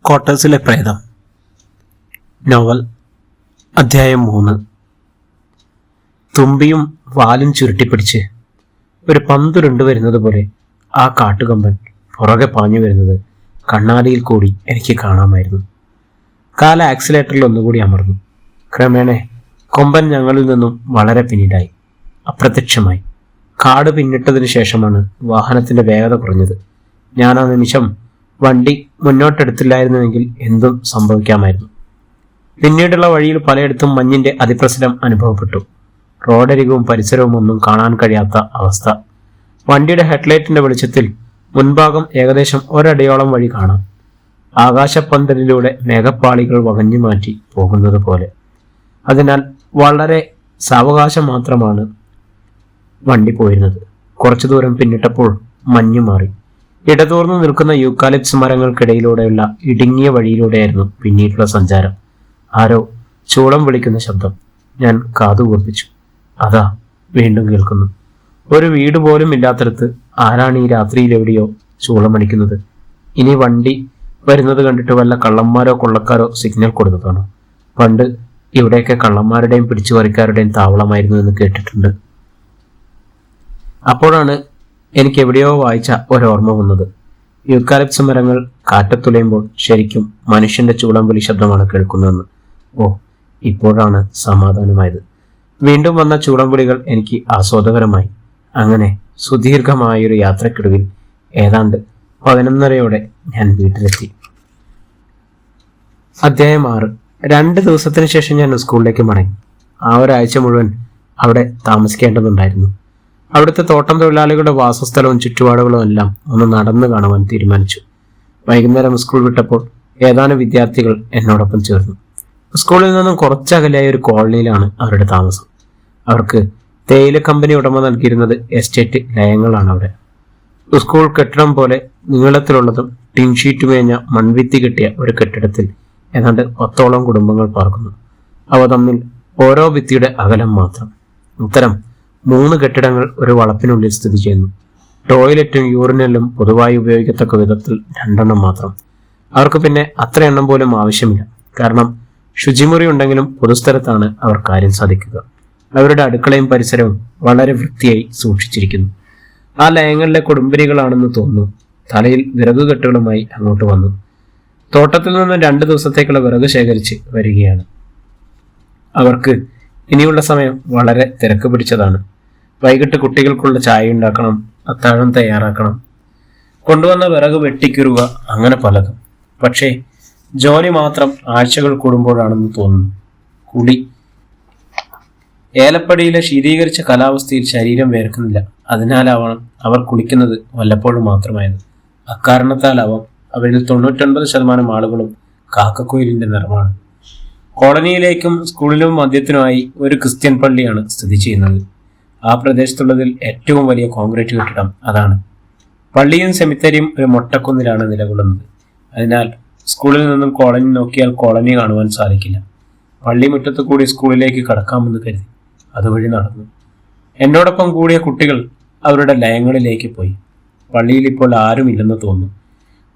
ക്വാർട്ടേഴ്സിലെ പ്രേതം. നോവൽ അധ്യായം 3. തുമ്പിയും വാലും ചുരുട്ടിപ്പിടിച്ച് ഒരു പന്തുരുണ്ടു വരുന്നത് പോലെ ആ കാട്ടുകമ്പൻ പുറകെ പാഞ്ഞു വരുന്നത് കണ്ണാടിയിൽ കൂടി എനിക്ക് കാണാമായിരുന്നു. കാല ആക്സിലേറ്ററിൽ ഒന്നുകൂടി അമർന്നു. ക്രമേണ കൊമ്പൻ ഞങ്ങളിൽ നിന്നും വളരെ പിന്നീടായി, അപ്രത്യക്ഷമായി. കാട് പിന്നിട്ടതിന് ശേഷമാണ് വാഹനത്തിന്റെ വേഗത കുറഞ്ഞത്. ഞാൻ ആ നിമിഷം വണ്ടി മുന്നോട്ടെടുത്തില്ലായിരുന്നുവെങ്കിൽ എന്തും സംഭവിക്കാമായിരുന്നു. പിന്നീടുള്ള വഴിയിൽ പലയിടത്തും മഞ്ഞിന്റെ അതിപ്രസരം അനുഭവപ്പെട്ടു. റോഡരികവും പരിസരവും ഒന്നും കാണാൻ കഴിയാത്ത അവസ്ഥ. വണ്ടിയുടെ ഹെഡ്ലൈറ്റിന്റെ വെളിച്ചത്തിൽ മുൻഭാഗം ഏകദേശം ഒരടിയോളം വഴി കാണാം. ആകാശപ്പന്തലിലൂടെ മേഘപ്പാളികൾ വകഞ്ഞു മാറ്റി പോകുന്നത് പോലെ. അതിനാൽ വളരെ സാവകാശം മാത്രമാണ് വണ്ടി പോയിരുന്നത്. കുറച്ചു ദൂരം പിന്നിട്ടപ്പോൾ മഞ്ഞു മാറി. ഇടതൂർന്നു നിൽക്കുന്ന യൂക്കാലിപ്സ് മരങ്ങൾക്കിടയിലൂടെയുള്ള ഇടുങ്ങിയ വഴിയിലൂടെയായിരുന്നു പിന്നീടുള്ള സഞ്ചാരം. ആരോ ചൂളം വിളിക്കുന്ന ശബ്ദം ഞാൻ കാതുകൂർപ്പിച്ചു. അതാ വീണ്ടും കേൾക്കുന്നു. ഒരു വീട് പോലും ഇല്ലാത്തടത്ത് ആരാണ് ഈ രാത്രിയിൽ എവിടെയോ ചൂളമടിക്കുന്നത്? ഇനി വണ്ടി വരുന്നത് കണ്ടിട്ട് വല്ല കള്ളന്മാരോ കൊള്ളക്കാരോ സിഗ്നൽ കൊടുത്തതാണോ? പണ്ട് ഇവിടെയൊക്കെ കള്ളന്മാരുടെയും പിടിച്ചുപറിക്കാരുടെയും താവളമായിരുന്നു എന്ന് കേട്ടിട്ടുണ്ട്. അപ്പോഴാണ് എനിക്ക് എവിടെയോ വായിച്ച ഒരോർമ്മ വന്നത്. യൂക്കാലിപ്സ് മരങ്ങൾ കാറ്റത്തുലയുമ്പോൾ ശരിക്കും മനുഷ്യന്റെ ചൂളംവിളി ശബ്ദമാണ് കേൾക്കുന്നതെന്ന്. ഓ, ഇപ്പോഴാണ് സമാധാനമായത്. വീണ്ടും വന്ന ചൂളംവിളികൾ എനിക്ക് ആസ്വാദകരമായി. അങ്ങനെ സുദീർഘമായൊരു യാത്രക്കിടവിൽ ഏതാണ്ട് 11:30 ഞാൻ വീട്ടിലെത്തി. അധ്യായം 6. 2 ദിവസത്തിന് ശേഷം ഞാൻ സ്കൂളിലേക്ക് മടങ്ങി. ആ ഒരാഴ്ച മുഴുവൻ അവിടെ താമസിക്കേണ്ടതുണ്ടായിരുന്നു. അവിടുത്തെ തോട്ടം തൊഴിലാളികളുടെ വാസസ്ഥലവും ചുറ്റുപാടുകളും എല്ലാം ഒന്ന് നടന്നു കാണുവാൻ തീരുമാനിച്ചു. വൈകുന്നേരം സ്കൂൾ വിട്ടപ്പോൾ ഏതാനും വിദ്യാർത്ഥികൾ എന്നോടൊപ്പം ചേർന്നു. സ്കൂളിൽ നിന്നും കുറച്ചകലെയായ ഒരു കോളനിയിലാണ് അവരുടെ താമസം. അവർക്ക് തേയില കമ്പനി ഉടമ നൽകിയിരുന്നത് എസ്റ്റേറ്റ് ലയങ്ങളാണ്. അവിടെ സ്കൂൾ കെട്ടിടം പോലെ നീളത്തിലുള്ളതും ടിൻഷീറ്റ് മേഞ്ഞ മൺവിത്തി കിട്ടിയ ഒരു കെട്ടിടത്തിൽ ഏതാണ്ട് 10ഓളം കുടുംബങ്ങൾ പാർക്കുന്നു. അവ തമ്മിൽ ഓരോ ഭിത്തിയുടെ അകലം മാത്രം. ഇത്തരം 3 കെട്ടിടങ്ങൾ ഒരു വളപ്പിനുള്ളിൽ സ്ഥിതി ചെയ്യുന്നു. ടോയ്ലറ്റും യൂറിനലും പൊതുവായി ഉപയോഗിക്കത്തക്ക വിധത്തിൽ 2 മാത്രം. അവർക്ക് പിന്നെ അത്ര എണ്ണം പോലും ആവശ്യമില്ല. കാരണം ശുചിമുറി ഉണ്ടെങ്കിലും പൊതുസ്ഥലത്താണ് അവർ കാര്യം സാധിക്കുക. അവരുടെ അടുക്കളയും പരിസരവും വളരെ വൃത്തിയായി സൂക്ഷിച്ചിരിക്കുന്നു. ആ ലയങ്ങളിലെ കുടുംബിനികളാണെന്ന് തോന്നുന്നു. തലയിൽ വിറകുകെട്ടുകളുമായി അങ്ങോട്ട് വന്നു. തോട്ടത്തിൽ നിന്ന് 2 ദിവസത്തേക്കുള്ള വിറക് ശേഖരിച്ച് വരികയാണ്. അവർക്ക് ഇനിയുള്ള സമയം വളരെ തിരക്ക് പിടിച്ചതാണ്. വൈകിട്ട് കുട്ടികൾക്കുള്ള ചായ ഉണ്ടാക്കണം, അത്താഴം തയ്യാറാക്കണം, കൊണ്ടുവന്ന വിറക് വെട്ടിക്കുറുക, അങ്ങനെ പലതും. പക്ഷേ ജോലി മാത്രം ആഴ്ചകൾ കൂടുമ്പോഴാണെന്ന് തോന്നുന്നു. കുളി. ഏലപ്പടിയിലെ ശീതീകരിച്ച കാലാവസ്ഥയിൽ ശരീരം വേർക്കുന്നില്ല. അതിനാലാവണം അവർ കുളിക്കുന്നത് വല്ലപ്പോഴും മാത്രമായത്. അക്കാരണത്താലാവാം അവരിൽ 99% ആളുകളും കാക്കക്കുയിലിന്റെ നിറമാണ്. കോളനിയിലേക്കും സ്കൂളിലും മധ്യത്തിനുമായി ഒരു ക്രിസ്ത്യൻ പള്ളിയാണ് സ്ഥിതി ചെയ്യുന്നത്. ആ പ്രദേശത്തുള്ളതിൽ ഏറ്റവും വലിയ കോൺക്രീറ്റ് കെട്ടിടം അതാണ്. പള്ളിയും സെമിത്തേരിയും ഒരു മൊട്ടക്കുന്നിലാണ് നിലകൊള്ളുന്നത്. അതിനാൽ സ്കൂളിൽ നിന്നും കോളനി നോക്കിയാൽ കോളനി കാണുവാൻ സാധിക്കില്ല. പള്ളി മുറ്റത്ത് കൂടി സ്കൂളിലേക്ക് കടക്കാമെന്ന് കരുതി അതുവഴി നടന്നു. എന്നോടൊപ്പം കൂടിയ കുട്ടികൾ അവരുടെ ലയങ്ങളിലേക്ക് പോയി. പള്ളിയിൽ ഇപ്പോൾ ആരുമില്ലെന്ന് തോന്നുന്നു.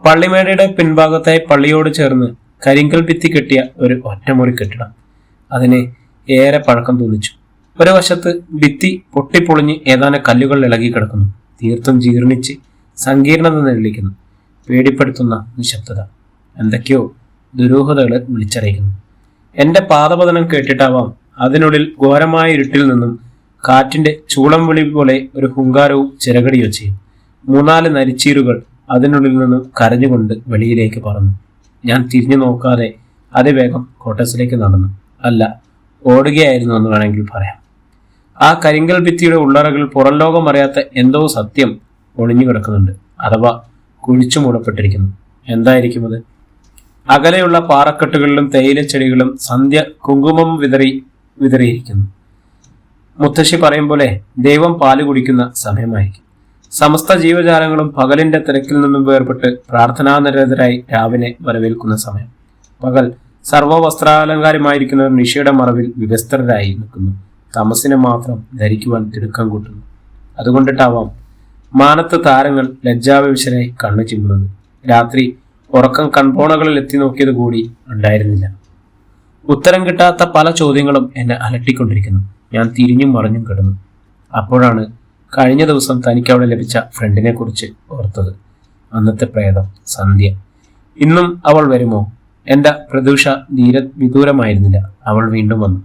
പള്ളിമേടയുടെ പിൻഭാഗത്തായി പള്ളിയോട് ചേർന്ന് കരിങ്കൽ ഭിത്തി കെട്ടിയ ഒരു ഒറ്റമുറി കെട്ടിടം. അതിന് ഏറെ പഴക്കം തോന്നിച്ചു. ഒരു വശത്ത് ഭിത്തി പൊട്ടിപ്പൊളിഞ്ഞ് ഏതാനും കല്ലുകൾ ഇളകി കിടക്കുന്നു. തീർത്തും ജീർണിച്ച് സങ്കീർണത നിഴലിക്കുന്നു. പേടിപ്പെടുത്തുന്ന നിശബ്ദത. എന്തൊക്കെയോ ദുരൂഹതകൾ വിളിച്ചറിയിക്കുന്നു. എന്റെ പാദപതനം കേട്ടിട്ടാവാം അതിനുള്ളിൽ ഘോരമായ ഇരുട്ടിൽ നിന്നും കാറ്റിന്റെ ചൂളം വിളി പോലെ ഒരു ഹുങ്കാരവും ചിറകടിയൊച്ചയും. 3-4 നരിച്ചീരുകൾ അതിനുള്ളിൽ നിന്നും കരഞ്ഞുകൊണ്ട് വെളിയിലേക്ക് പറന്നു. ഞാൻ തിരിഞ്ഞു നോക്കാതെ അതിവേഗം ക്വാർട്ടേഴ്സിലേക്ക് നടന്നു. അല്ല, ഓടുകയായിരുന്നു എന്ന് വേണമെങ്കിൽ പറയാം. ആ കരിങ്കൽ ഭിത്തിയുടെ ഉള്ളറകൾ പുറം ലോകം അറിയാത്ത എന്തോ സത്യം ഒളിഞ്ഞു കിടക്കുന്നുണ്ട്, അഥവാ കുഴിച്ചു മൂടപ്പെട്ടിരിക്കുന്നു. എന്തായിരിക്കും അത്? അകലെയുള്ള പാറക്കെട്ടുകളിലും തേയിലച്ചെടികളും സന്ധ്യ കുങ്കുമം വിതറിയിരിക്കുന്നു. മുത്തശ്ശി പറയും പോലെ ദൈവം പാല് കുടിക്കുന്ന സമയമായിരിക്കും. സമസ്ത ജീവജാലങ്ങളും പകലിന്റെ തിരക്കിൽ നിന്നും വേർപെട്ട് പ്രാർത്ഥനാനിരതരായി രാവിനെ വരവേൽക്കുന്ന സമയം. പകൽ സർവ്വവസ്ത്രാലങ്കാരമായിരിക്കുന്നവർ നിശയുടെ മറവിൽ വിവസ്ത്രരായി നിൽക്കുന്നു. തമസിനെ മാത്രം ധരിക്കുവാൻ തിടുക്കം കൂട്ടുന്നു. അതുകൊണ്ടിട്ടാവാം മാനത്ത് താരങ്ങൾ ലജ്ജാവിവശരായി കണ്ണു ചിമ്മുന്നത്. രാത്രി ഉറക്കം കൺപോണകളിൽ എത്തി നോക്കിയത് കൂടി ഉണ്ടായിരുന്നില്ല. ഉത്തരം കിട്ടാത്ത പല ചോദ്യങ്ങളും എന്നെ അലട്ടിക്കൊണ്ടിരിക്കുന്നു. ഞാൻ തിരിഞ്ഞും മറിഞ്ഞും കിടന്നു. അപ്പോഴാണ് കഴിഞ്ഞ ദിവസം തനിക്ക് അവിടെ ലഭിച്ച ഫ്രണ്ടിനെ കുറിച്ച് ഓർത്തത്. അന്നത്തെ പ്രേതം സന്ധ്യ. ഇന്നും അവൾ വരുമോ? എന്റെ പ്രതീക്ഷ വിദൂരമായിരുന്നില്ല. അവൾ വീണ്ടും വന്നു.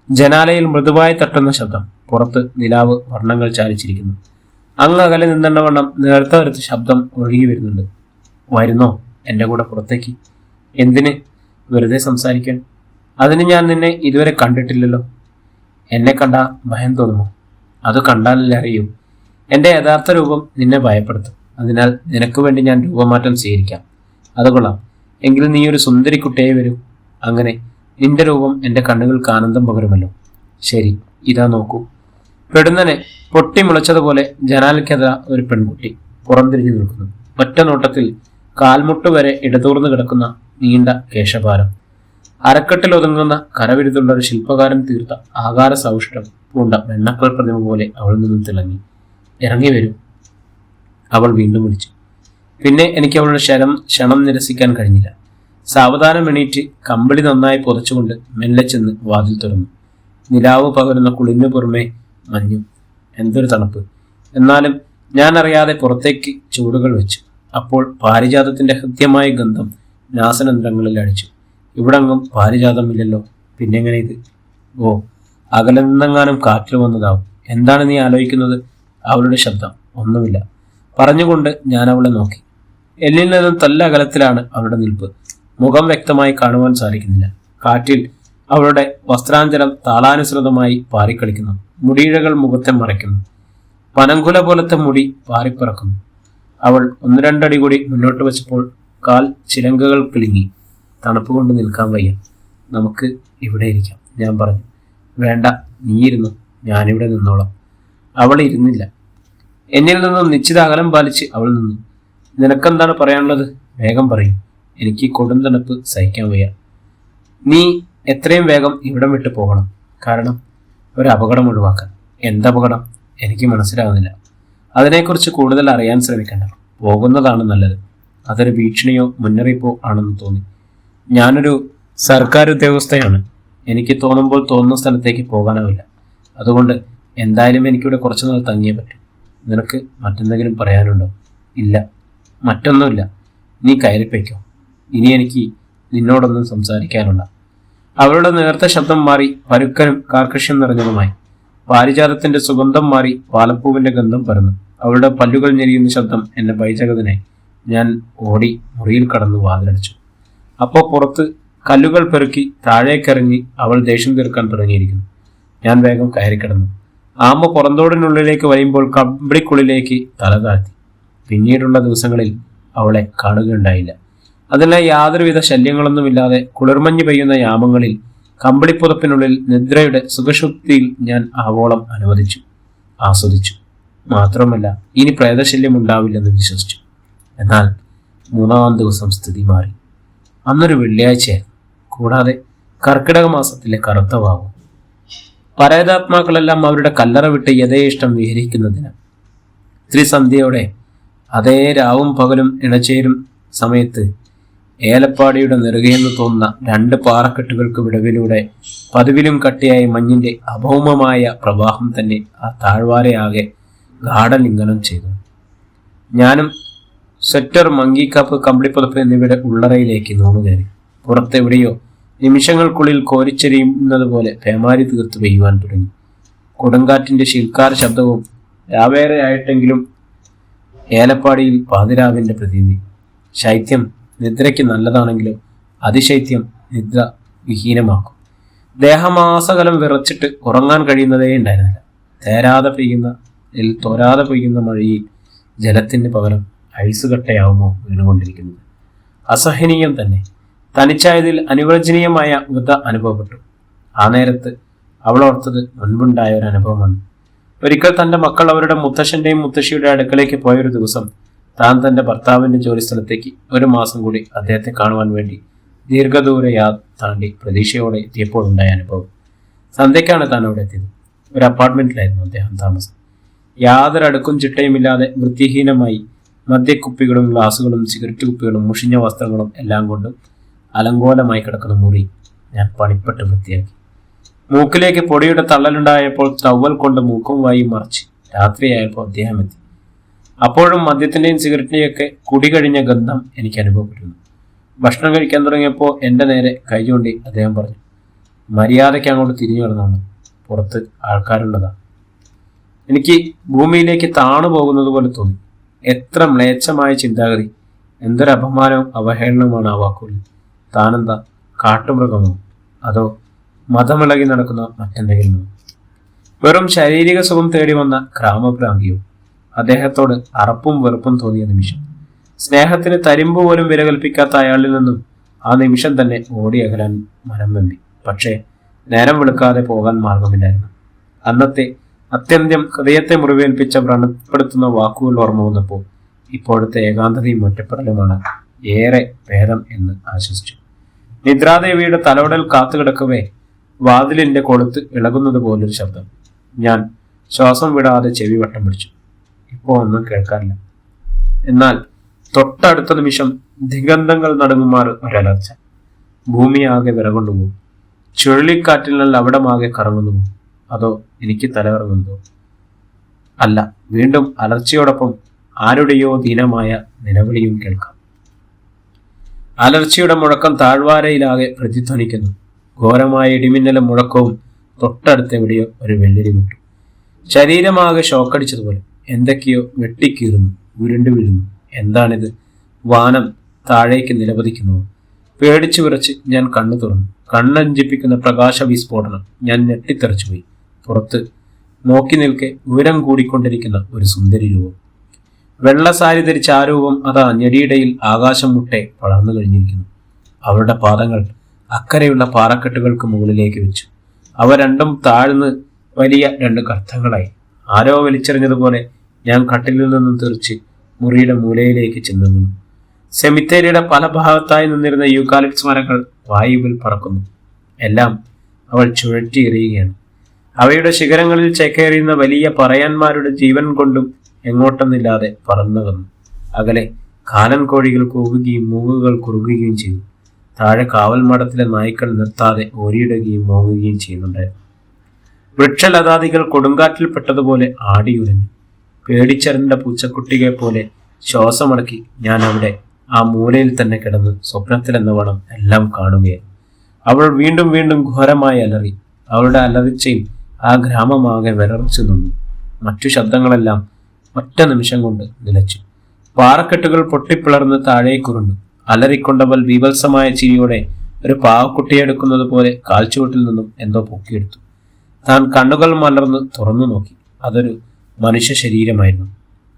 ജനാലയിൽ മൃദുവായി തട്ടുന്ന ശബ്ദം. പുറത്ത് നിലാവ് വർണ്ണങ്ങൾ ചാലിച്ചിരിക്കുന്നു. അങ്ങ് അകലെ നിന്നെണ്ണവണ്ണം നേർത്ത വരത്ത ശബ്ദം ഒഴുകി വരുന്നുണ്ട്. വരുന്നോ എൻ്റെ കൂടെ പുറത്തേക്ക്? എന്തിന്? വെറുതെ സംസാരിക്കാൻ. അതിന് ഞാൻ നിന്നെ ഇതുവരെ കണ്ടിട്ടില്ലല്ലോ. എന്നെ കണ്ടാ ഭയം തോന്നുമോ? അത് കണ്ടാലല്ലേ അറിയൂ. എൻ്റെ യഥാർത്ഥ രൂപം നിന്നെ ഭയപ്പെടുത്തും. അതിനാൽ നിനക്ക് വേണ്ടി ഞാൻ രൂപമാറ്റം സ്വീകരിക്കാം. അത് കൊള്ളാം. എങ്കിൽ നീ ഒരു സുന്ദരി കുട്ടിയായി വരൂ. അങ്ങനെ നിന്റെ രൂപം എൻ്റെ കണ്ണുകൾക്ക് ആനന്ദം പകരുമല്ലോ. ശരി, ഇതാ നോക്കൂ. പെടുന്നനെ പൊട്ടിമുളച്ചതുപോലെ ജനാലയ്ക്കെതിര ഒരു പെൺകുട്ടി പുറംതിരിഞ്ഞു നിൽക്കുന്നു. ഒറ്റ നോട്ടത്തിൽ കാൽമുട്ട് വരെ ഇടതൂർന്നു കിടക്കുന്ന നീണ്ട കേശഭാരം. അരക്കെട്ടിൽ ഒതുങ്ങുന്ന കരവിരുതുള്ള ഒരു ശില്പകാരൻ തീർത്ത ആകാര സൗഷ്ഠം പൂണ്ട വെണ്ണക്കൽ പ്രതിമ പോലെ അവളിൽ നിന്നും തിളങ്ങി. ഇറങ്ങി വരും, അവൾ വീണ്ടും വിളിച്ചു. പിന്നെ എനിക്ക് അവളുടെ ക്ഷണം നിരസിക്കാൻ കഴിഞ്ഞില്ല. സാവധാനം എണീറ്റ് കമ്പിളി നന്നായി പുതച്ചുകൊണ്ട് മെല്ലെ ചെന്ന് വാതിൽ തുറന്നു. നിലാവ് പകരുന്ന കുളിന് പുറമെ മഞ്ഞും. എന്തൊരു തണുപ്പ്! എന്നാലും ഞാൻ അറിയാതെ പുറത്തേക്ക് ചൂടുകൾ വെച്ചു. അപ്പോൾ പാരിജാതത്തിന്റെ ഹൃദ്യമായ ഗന്ധം നാസനന്ത്രങ്ങളിൽ അടിച്ചു. ഇവിടെങ്ങും പാരിജാതമില്ലല്ലോ. പിന്നെങ്ങനെ ഇത്? ഓ, അകലെ നിന്നെങ്ങാനും കാറ്റിൽ വന്നതാവും. എന്താണ് നീ ആലോചിക്കുന്നത്? അവളുടെ ശബ്ദം. ഒന്നുമില്ല പറഞ്ഞുകൊണ്ട് ഞാൻ അവളെ നോക്കി. എന്നിൽ നിന്നും തല്ല അകലത്തിലാണ് അവളുടെ നിൽപ്പ്. മുഖം വ്യക്തമായി കാണുവാൻ സാധിക്കുന്നില്ല. കാറ്റിൽ അവളുടെ വസ്ത്രാഞ്ചലം താളാനുസൃതമായി പാറിക്കളിക്കുന്നു. മുടിയിഴകൾ മുഖത്തെ മറയ്ക്കുന്നു. പനങ്കുല പോലത്തെ മുടി പാറിപ്പറക്കുന്നു. അവൾ ഒന്ന് രണ്ടടി കൂടി മുന്നോട്ട് വെച്ചപ്പോൾ കാൽ ചിലങ്കകൾ കിളുങ്ങി. തണുപ്പ് കൊണ്ട് നിൽക്കാൻ വയ്യ. നമുക്ക് ഇവിടെ ഇരിക്കാം, ഞാൻ പറഞ്ഞു. വേണ്ട, നീ ഇരുന്നു, ഞാനിവിടെ നിന്നോളാം. അവൾ ഇരുന്നില്ല. എന്നിൽ നിന്നും നിശ്ചിത അകലം പാലിച്ച് അവൾ നിന്നു. നിനക്കെന്താണ് പറയാനുള്ളത്? വേഗം പറയും. എനിക്ക് കൊടും തണുപ്പ് സഹിക്കാൻ വയ്യ. നീ എത്രയും വേഗം ഇവിടം വിട്ടു പോകണം. കാരണം ഒരു അപകടം ഒഴിവാക്കാൻ. എന്തപകടം? എനിക്ക് മനസ്സിലാകുന്നില്ല. അതിനെക്കുറിച്ച് കൂടുതൽ അറിയാൻ ശ്രമിക്കണ്ട. പോകുന്നതാണ് നല്ലത്. അതൊരു ഭീഷണിയോ മുന്നറിയിപ്പോ ആണെന്ന് തോന്നി. ഞാനൊരു സർക്കാർ ഉദ്യോഗസ്ഥയാണ്. എനിക്ക് തോന്നുമ്പോൾ തോന്നുന്ന സ്ഥലത്തേക്ക് പോകാനാവില്ല. അതുകൊണ്ട് എന്തായാലും എനിക്കിവിടെ കുറച്ചുനാൾ തങ്ങിയേ പറ്റും. നിനക്ക് മറ്റെന്തെങ്കിലും പറയാനുണ്ടോ? ഇല്ല, മറ്റൊന്നുമില്ല. നീ കയറിപ്പയ്ക്കോ. ഇനി എനിക്ക് നിന്നോടൊന്നും സംസാരിക്കാനുള്ള. അവളുടെ നേർത്ത ശബ്ദം മാറി പരുക്കനും കാർക്കശ്യം നിറഞ്ഞതുമായി. പാരിജാതത്തിന്റെ സുഗന്ധം മാറി പാലപ്പൂവിന്റെ ഗന്ധം പരന്നു. അവളുടെ പല്ലുകൾ ഞെരിയുന്ന ശബ്ദം എന്നെ ഭയചകിതനായി. ഞാൻ ഓടി മുറിയിൽ കടന്നു വാതിലടിച്ചു. അപ്പോൾ പുറത്ത് കല്ലുകൾ പെറുക്കി താഴേക്കിറങ്ങി അവൾ ദേഷ്യം തീർക്കാൻ തുടങ്ങിയിരിക്കുന്നു. ഞാൻ വേഗം കയറിക്കിടന്നു. ആമ പുറന്തോടിനുള്ളിലേക്ക് വരുമ്പോൾ കമ്പിളിക്കുള്ളിലേക്ക് തല താഴ്ത്തി. പിന്നീടുള്ള ദിവസങ്ങളിൽ അവളെ കാണുകയുണ്ടായില്ല. അതിനാൽ യാതൊരുവിധ ശല്യങ്ങളൊന്നുമില്ലാതെ കുളിർമഞ്ഞ് പെയ്യുന്ന യാമങ്ങളിൽ കമ്പിളിപ്പുതപ്പിനുള്ളിൽ നിദ്രയുടെ സുഖശുദ്ധിയിൽ ഞാൻ ആവോളം ആസ്വദിച്ചു. മാത്രമല്ല ഇനി പ്രേതശല്യം ഉണ്ടാവില്ലെന്ന് വിശ്വസിച്ചു. എന്നാൽ 3-ാം ദിവസം സ്ഥിതി മാറി. അന്നൊരു വെള്ളിയാഴ്ചയായിരുന്നു. കൂടാതെ കർക്കിടക മാസത്തിലെ കറുത്ത വാവ്. പരേതാത്മാക്കളെല്ലാം അവരുടെ കല്ലറ വിട്ട് യഥേഷ്ടം വിഹരിക്കുന്നതിന് ത്രിസന്ധ്യയോടെ അതേ രാവും പകലും ഇണചേരും സമയത്ത് ഏലപ്പാടിയുടെ നെറുകയെന്ന് തോന്നുന്ന 2 പാറക്കെട്ടുകൾക്ക് വിടവിലൂടെ പതിവിലും കട്ടിയായ മഞ്ഞിന്റെ അഭൗമമായ പ്രവാഹം തന്നെ ആ താഴ്വാരയാകെ ഗാഠലിംഗനം ചെയ്തു. ഞാനും സ്വെറ്റർ, മങ്കിക്കാപ്പ്, കമ്പിളിപ്പുതപ്പ് എന്നിവയുടെ ഉള്ളറയിലേക്ക് നൂണുകയറി. പുറത്തെവിടെയോ നിമിഷങ്ങൾക്കുള്ളിൽ കോരിച്ചെരിയുന്നത് പോലെ പേമാരി തീർത്ത് പെയ്യുവാൻ തുടങ്ങി. കൊടുങ്കാറ്റിന്റെ ശിൽക്കാര ശബ്ദവും രാവേറെയായിട്ടെങ്കിലും ഏലപ്പാടിയിൽ പാതിരാവിന്റെ പ്രതീതി. ശൈത്യം നിദ്രയ്ക്ക് നല്ലതാണെങ്കിലും അതിശൈത്യം നിദ്ര വിഹീനമാക്കും. ദേഹമാസകലം വിറച്ചിട്ട് ഉറങ്ങാൻ കഴിയുന്നതേ ഉണ്ടായിരുന്നില്ല. തോരാതെ പെയ്യുന്ന മഴയിൽ ജലത്തിന് പകരം ഐസ് കട്ടയാവുമോ വീണുകൊണ്ടിരിക്കുന്നത്? അസഹനീയം തന്നെ. തനിച്ചായതിൽ അനുവചനീയമായ വൃത അനുഭവപ്പെട്ടു. ആ നേരത്ത് അവൾ ഓർത്തത് മുൻപുണ്ടായ ഒരു അനുഭവമാണ്. ഒരിക്കൽ തൻ്റെ മക്കൾ അവരുടെ മുത്തശ്ശന്റെയും മുത്തശ്ശിയുടെ അടുക്കലേക്ക് പോയൊരു ദിവസം താൻ തൻ്റെ ഭർത്താവിൻ്റെ ജോലിസ്ഥലത്തേക്ക് 1 മാസം കൂടി അദ്ദേഹത്തെ കാണുവാൻ വേണ്ടി ദീർഘദൂര താണ്ടി പ്രതീക്ഷയോടെ എത്തിയപ്പോഴുണ്ടായ അനുഭവം. സന്ധ്യയ്ക്കാണ് താൻ അവിടെ എത്തിയത്. ഒരു അപ്പാർട്ട്മെന്റിലായിരുന്നു അദ്ദേഹം താമസം. യാതൊരു അടുക്കും ചിട്ടയുമില്ലാതെ വൃത്തിഹീനമായി മദ്യക്കുപ്പികളും ഗ്ലാസുകളും സിഗരറ്റ് കുപ്പികളും മുഷിഞ്ഞ വസ്ത്രങ്ങളും എല്ലാം കൊണ്ടും അലങ്കോലമായി കിടക്കുന്ന മുറി ഞാൻ പണിപ്പെട്ട് വൃത്തിയാക്കി. മൂക്കിലേക്ക് പൊടിയുടെ തള്ളലുണ്ടായപ്പോൾ ടവൽ കൊണ്ട് മൂക്കും വായും മറച്ച് രാത്രിയായപ്പോൾ അദ്ദേഹം എത്തി. അപ്പോഴും മദ്യത്തിന്റെയും സിഗരറ്റിന്റെയും ഒക്കെ കുടി കഴിഞ്ഞ ഗന്ധം എനിക്ക് അനുഭവപ്പെട്ടിരുന്നു. ഭക്ഷണം കഴിക്കാൻ തുടങ്ങിയപ്പോൾ എൻ്റെ നേരെ കൈ ചൂണ്ടി അദ്ദേഹം പറഞ്ഞു, മര്യാദയ്ക്ക് അങ്ങോട്ട് തിരിഞ്ഞു കിടന്നാണ്, പുറത്ത് ആൾക്കാരുള്ളതാ. എനിക്ക് ഭൂമിയിലേക്ക് താണു പോകുന്നത് പോലെ തോന്നി. എത്ര മ്ലേച്ഛമായ ചിന്താഗതി, എന്തൊരു അപമാനവും അവഹേളനവുമാണ് ആ വാക്കുകളിൽ. താനെന്താ കാട്ടുമൃഗമോ അതോ മതമിളകി നടക്കുന്ന മറ്റെന്തെങ്കിലും? വെറും ശാരീരിക സുഖം തേടി വന്ന ഗ്രാമഭ്രാന്തിയോ? അദ്ദേഹത്തോട് അറപ്പും വെറുപ്പും തോന്നിയ നിമിഷം, സ്നേഹത്തിന് തരിമ്പ് പോലും വിലകൽപ്പിക്കാത്ത അയാളിൽ നിന്നും ആ നിമിഷം തന്നെ ഓടി അകലാൻ മനം വെമ്പി. പക്ഷേ നേരം വെളുക്കാതെ പോകാൻ മാർഗമില്ലായിരുന്നു. അന്നത്തെ അത്യന്തം ഹൃദയത്തെ മുറിവേൽപ്പിച്ച വ്രണപ്പെടുത്തുന്ന വാക്കുകൾ ഓർമ്മ വന്നപ്പോൾ ഇപ്പോഴത്തെ ഏകാന്തതയും ഒറ്റപ്പെടലുമാണ് ഏറെ ഭേദം എന്ന് ആശ്വസിച്ചു. നിദ്രാദേവിയുടെ തലോടൽ കാത്തുകിടക്കവേ വാതിലിന്റെ കൊളുത്ത് ഇളകുന്നത് പോലൊരു ശബ്ദം. ഞാൻ ശ്വാസം വിടാതെ ചെവി വട്ടം പിടിച്ചു. ഇപ്പോൾ ഒന്നും കേൾക്കാറില്ല. എന്നാൽ തൊട്ടടുത്ത നിമിഷം ദിഗന്ധങ്ങൾ നടുങ്ങുമാർ ഒരലർച്ച. ഭൂമിയാകെ വിറകൊണ്ടുപോകും. ചുഴലിക്കാറ്റിൽ നിന്ന് അവിടമാകെ കറങ്ങുന്നു. അതോ എനിക്ക് തലകറങ്ങുന്നതോ? അല്ല, വീണ്ടും അലർച്ചയോടൊപ്പം ആരുടെയോ ദീനമായ നിലവിളിയും കേൾക്കാം. അലർച്ചയുടെ മുഴക്കം താഴ്വാരയിലാകെ പ്രതിധ്വനിക്കുന്നു. ഘോരമായ ഇടിമിന്നലും മുഴക്കവും തൊട്ടടുത്തെവിടെയോ ഒരു വെള്ളിരി വിട്ടു. ശരീരമാകെ ഷോക്കടിച്ചതുപോലെ എന്തൊക്കെയോ വെട്ടിക്കീറുന്നു, ഉരുണ്ടു വീഴുന്നു. എന്താണിത്? വാനം താഴേക്ക് നിലപതിക്കുന്നു. പേടിച്ചു വിറച്ച് ഞാൻ കണ്ണു തുറന്നു. കണ്ണഞ്ചിപ്പിക്കുന്ന പ്രകാശ വിസ്ഫോടനം. ഞാൻ ഞെട്ടിത്തെറിച്ചുപോയി. പുറത്ത് നോക്കി നിൽക്കെ ഉയരം കൂടിക്കൊണ്ടിരിക്കുന്ന ഒരു സുന്ദരി രൂപം. വെള്ളസാരി ധരിച്ച ആ രൂപം അതാ ഞെടിയിടയിൽ ആകാശം മുട്ടെ വളർന്നു കഴിഞ്ഞിരിക്കുന്നു. അവരുടെ പാദങ്ങൾ അക്കരെയുള്ള പാറക്കെട്ടുകൾക്ക് മുകളിലേക്ക് വെച്ചു. അവ രണ്ടും താഴ്ന്ന് വലിയ രണ്ട് ഗർത്തങ്ങളായി. ആരോ വലിച്ചെറിഞ്ഞതുപോലെ ഞാൻ കട്ടിലിൽ നിന്നും തെറിച്ച് മുറിയുടെ മൂലയിലേക്ക് ചെന്നു വീണു. സെമിത്തേരിയുടെ പല ഭാഗത്തായി നിന്നിരുന്ന യൂക്കാലിപ്സ് മരങ്ങൾ വായുവിൽ പറക്കുന്നു. എല്ലാം അവൾ ചുഴറ്റി എറിയുകയാണ്. അവയുടെ ശിഖരങ്ങളിൽ ചേക്കേറിയുന്ന വലിയ പറയന്മാരുടെ ജീവൻ കൊണ്ടും എങ്ങോട്ടെന്നില്ലാതെ പറന്നകന്നു. അകലെ കാലൻ കോഴികൾ കൂവുകയും മൂങ്ങുകൾ കുറുകുകയും ചെയ്തു. താഴെ കാവൽ മഠത്തിലെ നായ്ക്കൾ നിർത്താതെ ഓരിയിടുകയും മോങ്ങുകയും ചെയ്യുന്നുണ്ടായിരുന്നു. വൃക്ഷലതാദികൾ കൊടുങ്കാറ്റിൽ പെട്ടതുപോലെ ആടിയുരഞ്ഞു. പേടിച്ചറിഞ്ഞ പൂച്ചക്കുട്ടിയെ പോലെ ശ്വാസമടക്കി ഞാൻ അവിടെ ആ മൂലയിൽ തന്നെ കിടന്ന് സ്വപ്നത്തിലെന്ന വണ്ണം എല്ലാം കാണുകയായിരുന്നു. അവൾ വീണ്ടും വീണ്ടും ഘോരമായി അലറി. അവളുടെ അലറിച്ചയിൽ ആ ഗ്രാമമാകെ വിറച്ചു നിന്നു. മറ്റു ശബ്ദങ്ങളെല്ലാം ഒറ്റ നിമിഷം കൊണ്ട് നിലച്ചു. പാറക്കെട്ടുകൾ പൊട്ടിപ്പിളർന്ന് താഴേക്കുരുണ്ടു. അലറിക്കൊണ്ടവൾ ബീഭത്സമായ ചിരിയോടെ ഒരു പാവക്കുട്ടിയെടുക്കുന്നത് പോലെ കാൽച്ചുവട്ടിൽ നിന്നും എന്തോ പൊക്കിയെടുത്തു. താൻ കണ്ണുകൾ മലർന്ന് തുറന്നു നോക്കി. അതൊരു മനുഷ്യ ശരീരമായിരുന്നു.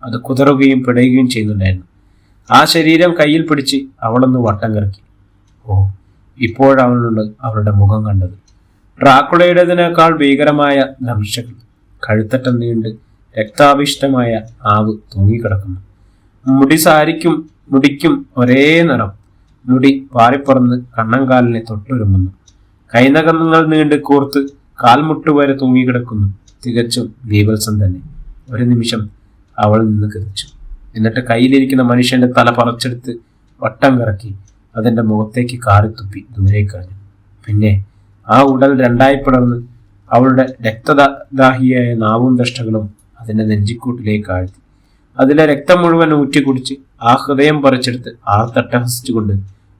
അത് കുതറുകയും പിടയുകയും ചെയ്യുന്നുണ്ടായിരുന്നു. ആ ശരീരം കയ്യിൽ പിടിച്ച് അവളൊന്ന് വട്ടം കറക്കി. ഓ, ഇപ്പോഴവളുണ്ട് അവളുടെ മുഖം കണ്ടത്. ഡ്രാക്കുളയുടേതിനേക്കാൾ ഭീകരമായ ദംശകൾ. കഴുത്തറ്റം നീണ്ട് രക്താഭിഷ്ടമായ ആവ് തൂങ്ങിക്കിടക്കുന്നു. മുടിക്കും ഒരേ നിറം. മുടി പാറിപ്പറന്ന് കണ്ണങ്കാലിനെ തൊട്ടുരുമുന്നു. കൈനകങ്ങൾ നീണ്ട് കൂർത്ത് കാൽമുട്ടുവരെ തൂങ്ങിക്കിടക്കുന്നു. തികച്ചും ബീഭത്സം തന്നെ. ഒരു നിമിഷം അവൾ നിന്ന് കിതച്ചു. എന്നിട്ട് കയ്യിലിരിക്കുന്ന മനുഷ്യന്റെ തല പറിച്ചെടുത്ത് വട്ടം കറക്കി അതിന്റെ മുഖത്തേക്ക് കാറിത്തുപ്പി ദൂരേക്കറിഞ്ഞു. പിന്നെ ആ ഉടൽ രണ്ടായി പിളർന്ന് അവളുടെ രക്തദാഹിയായ നാവും ദഷ്ടകളും അതിന്റെ നെഞ്ചിക്കൂട്ടിലേക്ക് ആഴ്ത്തി. അതിലെ രക്തം മുഴുവൻ ഊറ്റി കുടിച്ച് ആ ഹൃദയം പറിച്ചെടുത്ത് ആർത്തട്ടഹസിച്ചുകൊണ്ട്